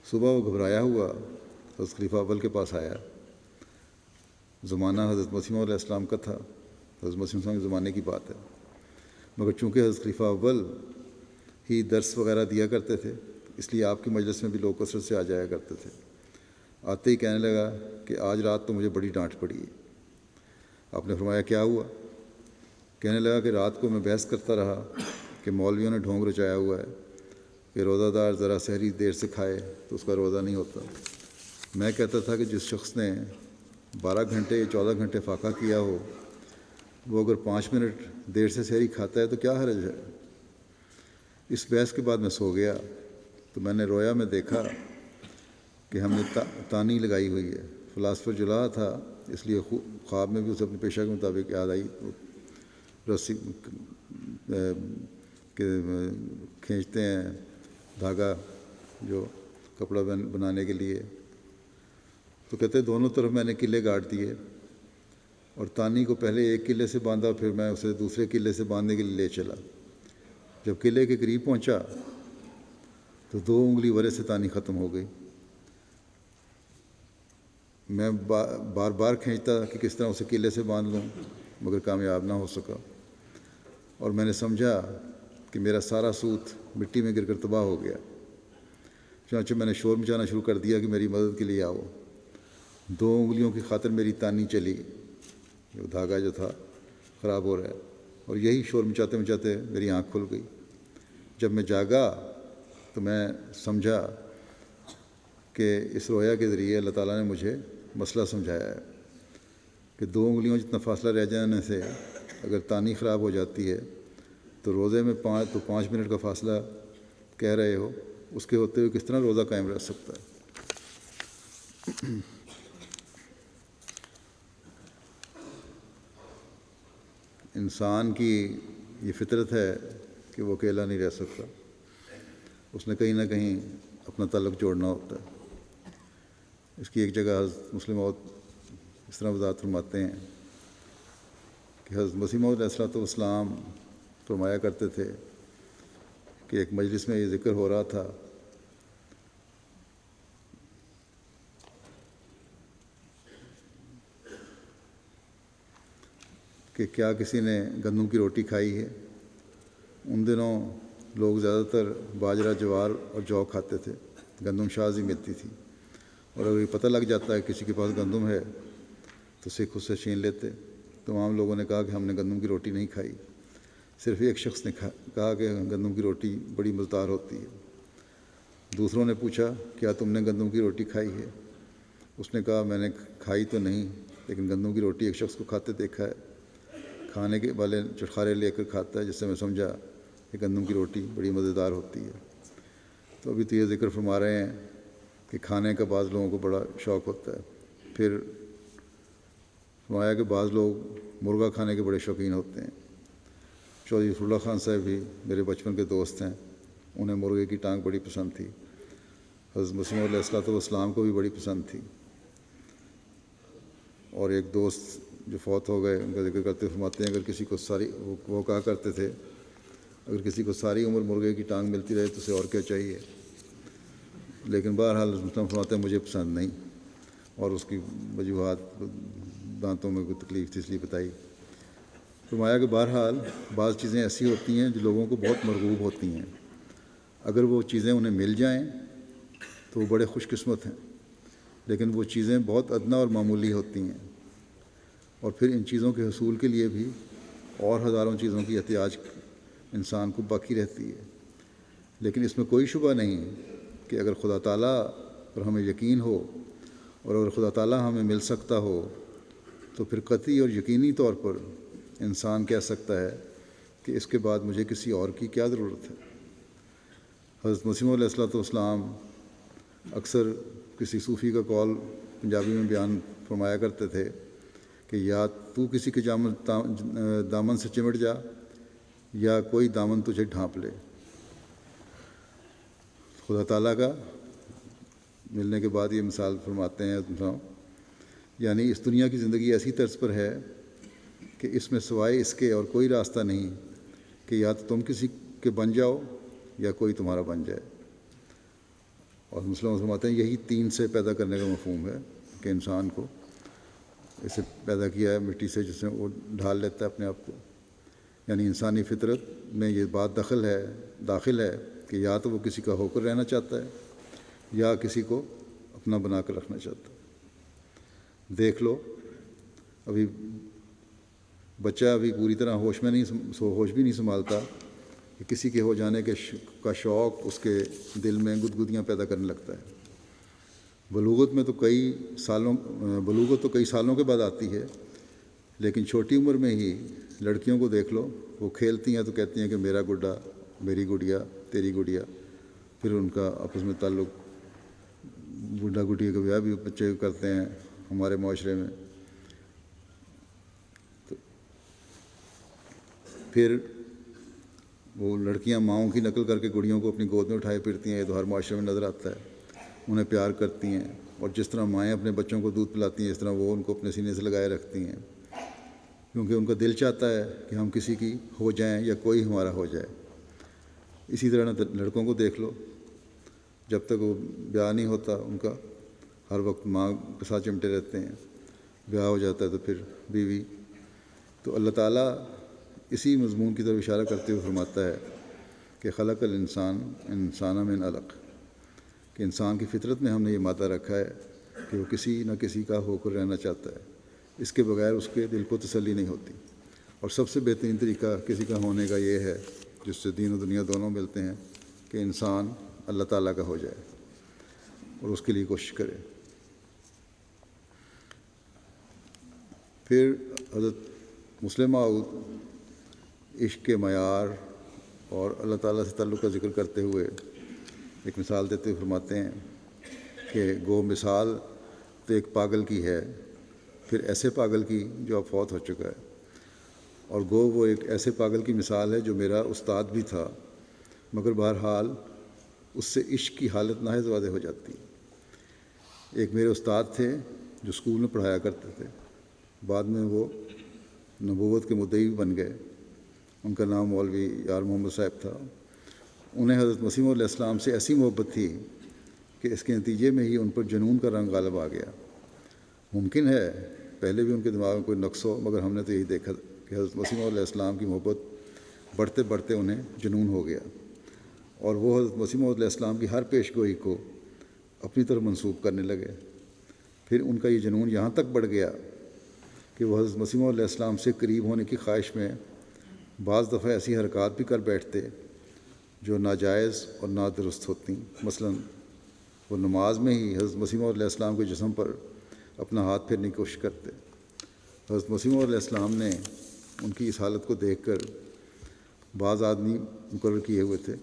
صبح وہ گھبرایا ہوا حضرت خلیفہ اول کے پاس آیا۔ زمانہ حضرت مسیح علیہ السلام کا تھا، حضرت مسیح السلام کے زمانے کی بات ہے، مگر چونکہ حضرت خلیفہ اول ہی درس وغیرہ دیا کرتے تھے اس لیے آپ کی مجلس میں بھی لوگ کثرت سے آ جایا کرتے تھے۔ آتے ہی کہنے لگا کہ آج رات تو مجھے بڑی ڈانٹ پڑی ہے۔ آپ نے فرمایا کیا ہوا؟ کہنے لگا کہ رات کو میں بحث کرتا رہا کہ مولویوں نے ڈھونگ رچایا ہوا ہے کہ روزہ دار ذرا سحری دیر سے کھائے تو اس کا روزہ نہیں ہوتا۔ میں کہتا تھا کہ جس شخص نے 12 گھنٹے یا 14 گھنٹے فاقہ کیا ہو وہ اگر 5 منٹ دیر سے سحری کھاتا ہے تو کیا حرج ہے؟ اس بحث کے بعد میں سو گیا تو میں نے رویا میں دیکھا کہ ہم نے تانی لگائی ہوئی ہے۔ فلاسفر جلا تھا اس لیے خواب میں بھی اسے اپنے پیشہ کے مطابق یاد آئی، رسی کھینچتے ہیں دھاگا جو کپڑا بنانے کے لیے، تو کہتے دونوں طرف میں نے قلعے گاڑ دیے اور تانی کو پہلے ایک قلعے سے باندھا، پھر میں اسے دوسرے قلعے سے باندھنے کے لیے لے چلا۔ جب قلعے کے قریب پہنچا تو 2 انگلی ورے سے تانی ختم ہو گئی۔ میں بار بار کھینچتا کہ کس طرح اسے کیلے سے باندھ لوں، مگر کامیاب نہ ہو سکا، اور میں نے سمجھا کہ میرا سارا سوت مٹی میں گر کر تباہ ہو گیا۔ چنانچہ میں نے شور مچانا شروع کر دیا کہ میری مدد کے لیے آؤ۔ 2 انگلیوں کی خاطر میری تانی چلی، وہ دھاگا جو تھا خراب ہو رہا ہے، اور یہی شور مچاتے مچاتے میری آنکھ کھل گئی۔ جب میں جاگا تو میں سمجھا کہ اس رویا کے ذریعے اللہ تعالیٰ نے مجھے مسئلہ سمجھایا ہے کہ 2 انگلیوں جتنا فاصلہ رہ جانے سے اگر تانی خراب ہو جاتی ہے تو روزے میں 5 منٹ کا فاصلہ کہہ رہے ہو، اس کے ہوتے ہوئے کس طرح روزہ قائم رہ سکتا ہے۔ انسان کی یہ فطرت ہے کہ وہ اکیلا نہیں رہ سکتا، اس نے کہیں نہ کہیں اپنا تعلق جوڑنا ہوتا ہے۔ اس کی ایک جگہ حضرت مسلم موعود اس طرح وضاحت فرماتے ہیں کہ حضرت مسیح موعود علیہ السلام فرمایا کرتے تھے کہ ایک مجلس میں یہ ذکر ہو رہا تھا کہ کیا کسی نے گندم کی روٹی کھائی ہے۔ ان دنوں لوگ زیادہ تر باجرہ، جوار اور جو کھاتے تھے، گندم شاذ ہی ملتی تھی، اور اگر یہ پتہ لگ جاتا ہے کسی کے پاس گندم ہے تو سکھ اس سے چھین لیتے۔ تمام لوگوں نے کہا کہ ہم نے گندم کی روٹی نہیں کھائی۔ صرف ایک شخص نے کہا کہ گندم کی روٹی بڑی مزیدار ہوتی ہے۔ دوسروں نے پوچھا کیا تم نے گندم کی روٹی کھائی ہے؟ اس نے کہا میں نے کھائی تو نہیں، لیکن گندم کی روٹی ایک شخص کو کھاتے دیکھا ہے۔ کھانے کے والے چٹخارے لے کر کھاتا ہے، جس سے میں سمجھا کہ گندم کی روٹی بڑی مزیدار ہوتی ہے۔ تو ابھی تو یہ ذکر فرما رہے ہیں کہ کھانے کا بعض لوگوں کو بڑا شوق ہوتا ہے۔ پھر فرمایا کہ بعض لوگ مرغا کھانے کے بڑے شوقین ہوتے ہیں۔ چودھری رسول اللہ خان صاحب بھی میرے بچپن کے دوست ہیں، انہیں مرغے کی ٹانگ بڑی پسند تھی۔ حضرت مسیح موعود علیہ السلام کو بھی بڑی پسند تھی۔ اور ایک دوست جو فوت ہو گئے ان کا ذکر کرتے فرماتے ہیں اگر کسی کو وہ کہا کرتے تھے اگر کسی کو ساری عمر مرغے کی ٹانگ ملتی رہے تو اسے اور کیا چاہیے، لیکن بہرحال مسلم فرماتے ہیں مجھے پسند نہیں، اور اس کی وجوہات دانتوں میں کوئی تکلیف تھی اس لیے بتائی۔ فرمایا کہ بہرحال بعض چیزیں ایسی ہوتی ہیں جو لوگوں کو بہت مرغوب ہوتی ہیں، اگر وہ چیزیں انہیں مل جائیں تو وہ بڑے خوش قسمت ہیں، لیکن وہ چیزیں بہت ادنیٰ اور معمولی ہوتی ہیں، اور پھر ان چیزوں کے حصول کے لیے بھی اور ہزاروں چیزوں کی احتیاج انسان کو باقی رہتی ہے۔ لیکن اس میں کوئی شبہ نہیں کہ اگر خدا تعالیٰ پر ہمیں یقین ہو اور اگر خدا تعالیٰ ہمیں مل سکتا ہو تو پھر قطعی اور یقینی طور پر انسان کہہ سکتا ہے کہ اس کے بعد مجھے کسی اور کی کیا ضرورت ہے۔ حضرت مسیح موعود علیہ السلام اکثر کسی صوفی کا قول پنجابی میں بیان فرمایا کرتے تھے کہ یا تو کسی کے دامن سے چمٹ جا یا کوئی دامن تجھے ڈھانپ لے۔ خدا تعالیٰ کا ملنے کے بعد یہ مثال فرماتے ہیں یعنی اس دنیا کی زندگی ایسی طرز پر ہے کہ اس میں سوائے اس کے اور کوئی راستہ نہیں کہ یا تو تم کسی کے بن جاؤ یا کوئی تمہارا بن جائے۔ اور مسلم فرماتے ہیں یہی 3 سے پیدا کرنے کا مفہوم ہے کہ انسان کو اسے پیدا کیا ہے مٹی سے، جس میں وہ ڈھال لیتا ہے اپنے آپ کو، یعنی انسانی فطرت میں یہ بات داخل ہے کہ یا تو وہ کسی کا ہو کر رہنا چاہتا ہے یا کسی کو اپنا بنا کر رکھنا چاہتا ہے۔ دیکھ لو ابھی بچہ ابھی پوری طرح ہوش بھی نہیں سنبھالتا کہ کسی کے ہو جانے کا شوق اس کے دل میں گدگدیاں پیدا کرنے لگتا ہے۔ بلوغت تو کئی سالوں کے بعد آتی ہے، لیکن چھوٹی عمر میں ہی لڑکیوں کو دیکھ لو، وہ کھیلتی ہیں تو کہتی ہیں کہ میرا گڈا، میری گڑیا، تیری گڑیا، پھر ان کا آپس میں تعلق، گڈا گڈی کا بیاہ بھی بچے کرتے ہیں ہمارے معاشرے میں۔ تو پھر وہ لڑکیاں ماؤں کی نقل کر کے گڑیوں کو اپنی گود میں اٹھائے پھرتی ہیں، یہ تو ہر معاشرے میں نظر آتا ہے۔ انہیں پیار کرتی ہیں، اور جس طرح مائیں اپنے بچوں کو دودھ پلاتی ہیں اس طرح وہ ان کو اپنے سینے سے لگائے رکھتی ہیں، کیونکہ ان کا دل چاہتا ہے کہ ہم کسی کی ہو جائیں یا کوئی ہمارا ہو جائے۔ اسی طرح لڑکوں کو دیکھ لو، جب تک وہ بیاہ نہیں ہوتا ان کا ہر وقت ماں کے ساتھ چمٹے رہتے ہیں، بیاہ ہو جاتا ہے تو پھر بیوی. تو اللہ تعالیٰ اسی مضمون کی طرف اشارہ کرتے ہوئے فرماتا ہے کہ خلق الانسان من علق، کہ انسان کی فطرت میں ہم نے یہ مادہ رکھا ہے کہ وہ کسی نہ کسی کا ہو کر رہنا چاہتا ہے، اس کے بغیر اس کے دل کو تسلی نہیں ہوتی. اور سب سے بہترین طریقہ کسی کا ہونے کا یہ ہے، جس سے دین و دنیا دونوں ملتے ہیں، کہ انسان اللہ تعالیٰ کا ہو جائے اور اس کے لیے کوشش کرے. پھر حضرت مسلم موعود عشق کے معیار اور اللہ تعالیٰ سے تعلق کا ذکر کرتے ہوئے ایک مثال دیتے ہوئے فرماتے ہیں کہ گو مثال تو ایک پاگل کی ہے، پھر ایسے پاگل کی جو اب فوت ہو چکا ہے، اور گو وہ ایک ایسے پاگل کی مثال ہے جو میرا استاد بھی تھا، مگر بہرحال اس سے عشق کی حالت ناہید واضح ہو جاتی. ایک میرے استاد تھے جو اسکول میں پڑھایا کرتے تھے، بعد میں وہ نبوت کے مدعی بن گئے. ان کا نام مولوی یار محمد صاحب تھا. انہیں حضرت مسیح علیہ السلام سے ایسی محبت تھی کہ اس کے نتیجے میں ہی ان پر جنون کا رنگ غالب آ گیا. ممکن ہے پہلے بھی ان کے دماغ میں کوئی نقص ہو، مگر ہم نے تو یہی دیکھا کہ حضرت مسیح علیہ السلام کی محبت بڑھتے بڑھتے انہیں جنون ہو گیا، اور وہ حضرت مسیح علیہ السلام کی ہر پیش گوئی کو اپنی طرف منسوب کرنے لگے. پھر ان کا یہ جنون یہاں تک بڑھ گیا کہ وہ حضرت مسیح علیہ السلام سے قریب ہونے کی خواہش میں بعض دفعہ ایسی حرکات بھی کر بیٹھتے جو ناجائز اور نادرست ہوتی. مثلا وہ نماز میں ہی حضرت مسیح علیہ السلام کے جسم پر اپنا ہاتھ پھیرنے کی کوشش کرتے. حضرت مسیح علیہ السلام نے ان کی اس حالت کو دیکھ کر بعض آدمی مقرر کیے ہوئے تھے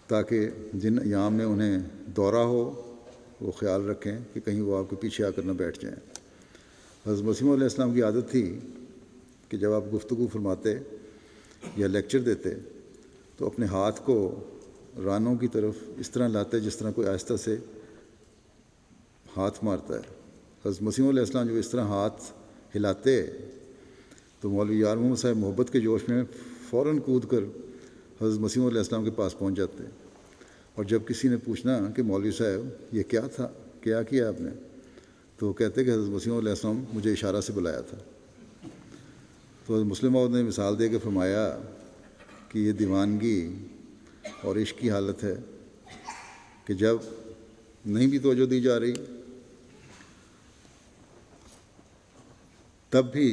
تاکہ جن ایام میں انہیں دورہ ہو وہ خیال رکھیں کہ کہیں وہ آپ کے پیچھے آ کر نہ بیٹھ جائیں. حضرت مسیح علیہ السلام کی عادت تھی کہ جب آپ گفتگو فرماتے یا لیکچر دیتے تو اپنے ہاتھ کو رانوں کی طرف اس طرح لاتے جس طرح کوئی آہستہ سے ہاتھ مارتا ہے. حضرت مسیح علیہ السلام جب اس طرح ہاتھ ہلاتے تو مولوی یار محمد صاحب محبت کے جوش میں فوراً کود کر حضرت مسیح علیہ السلام کے پاس پہنچ جاتے. اور جب کسی نے پوچھنا کہ مولوی صاحب یہ کیا تھا، کیا کیا آپ نے، تو وہ کہتے کہ حضرت مسیح علیہ السلام مجھے اشارہ سے بلایا تھا. تو حضرت مسلم موعود نے مثال دے کے فرمایا کہ یہ دیوانگی اور عشق کی حالت ہے کہ جب نہیں بھی توجہ دی جا رہی تب بھی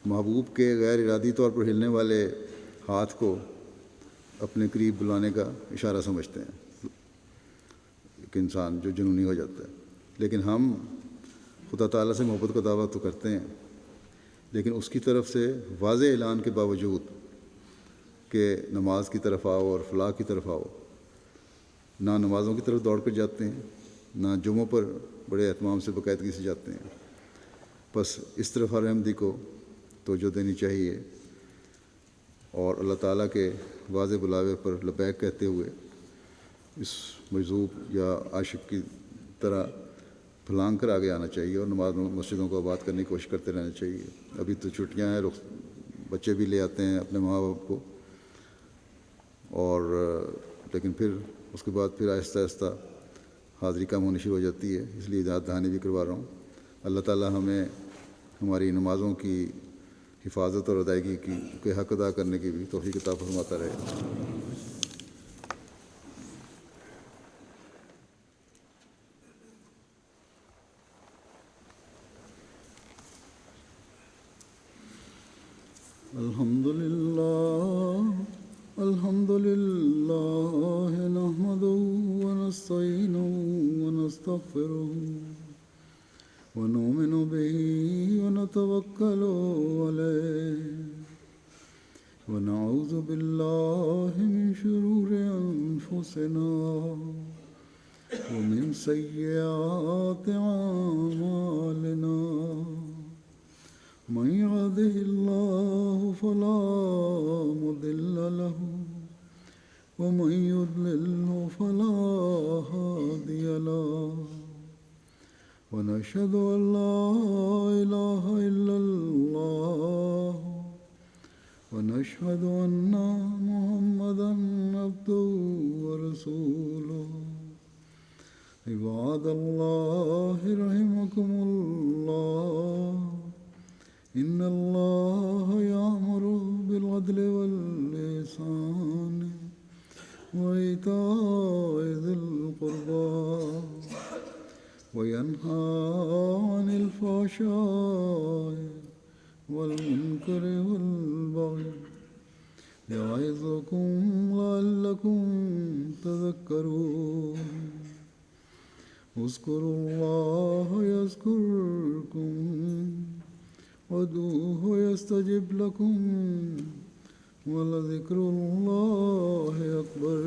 محبوب کے غیر ارادی طور پر ہلنے والے ہاتھ کو اپنے قریب بلانے کا اشارہ سمجھتے ہیں ایک انسان جو جنونی ہو جاتا ہے. لیکن ہم خدا تعالیٰ سے محبت کا دعویٰ تو کرتے ہیں، لیکن اس کی طرف سے واضح اعلان کے باوجود کہ نماز کی طرف آؤ اور فلاح کی طرف آؤ، نہ نمازوں کی طرف دوڑ کر جاتے ہیں، نہ جمعوں پر بڑے اہتمام سے باقاعدگی سے جاتے ہیں. بس اس طرف ہر احمدی کو توجہ دینی چاہیے اور اللہ تعالیٰ کے واضح بلاوے پر لبیک کہتے ہوئے اس مجذوب یا عاشق کی طرح پھلانگ کر آگے آنا چاہیے اور نماز مسجدوں کو آباد کرنے کی کوشش کرتے رہنا چاہیے. ابھی تو چھٹیاں ہیں، بچے بھی لے آتے ہیں اپنے ماں باپ کو، اور لیکن پھر اس کے بعد پھر آہستہ آہستہ حاضری کم ہونی شروع ہو جاتی ہے. اس لیے یاد دہانی بھی کروا رہا ہوں. اللہ تعالیٰ ہمیں ہماری نمازوں کی حفاظت اور ادائیگی کے حق ادا کرنے کی بھی توفیق عطا فرماتا رہے. الحمد لله نحمده ونستعينه ونستغفره ونؤمن به ونتوكل عليه ونعوذ بالله من شرور أنفسنا ومن سيئات أعمالنا. من يهده الله فلا مضل له ومن يضلل فلا هادي له. ونشهد أن لا إله إلا الله ونشهد أن محمدا عبده ورسوله. عباد عباد الله رحمكم الله إن الله يأمر بالعدل والإحسان وإيتاء ذي القربى وينهى عن الفحشاء والمنكر والبغي يعظكم لعلكم تذكرون اذكروا الله يذكركم وادعوه يستجب لكم ولذكر الله أكبر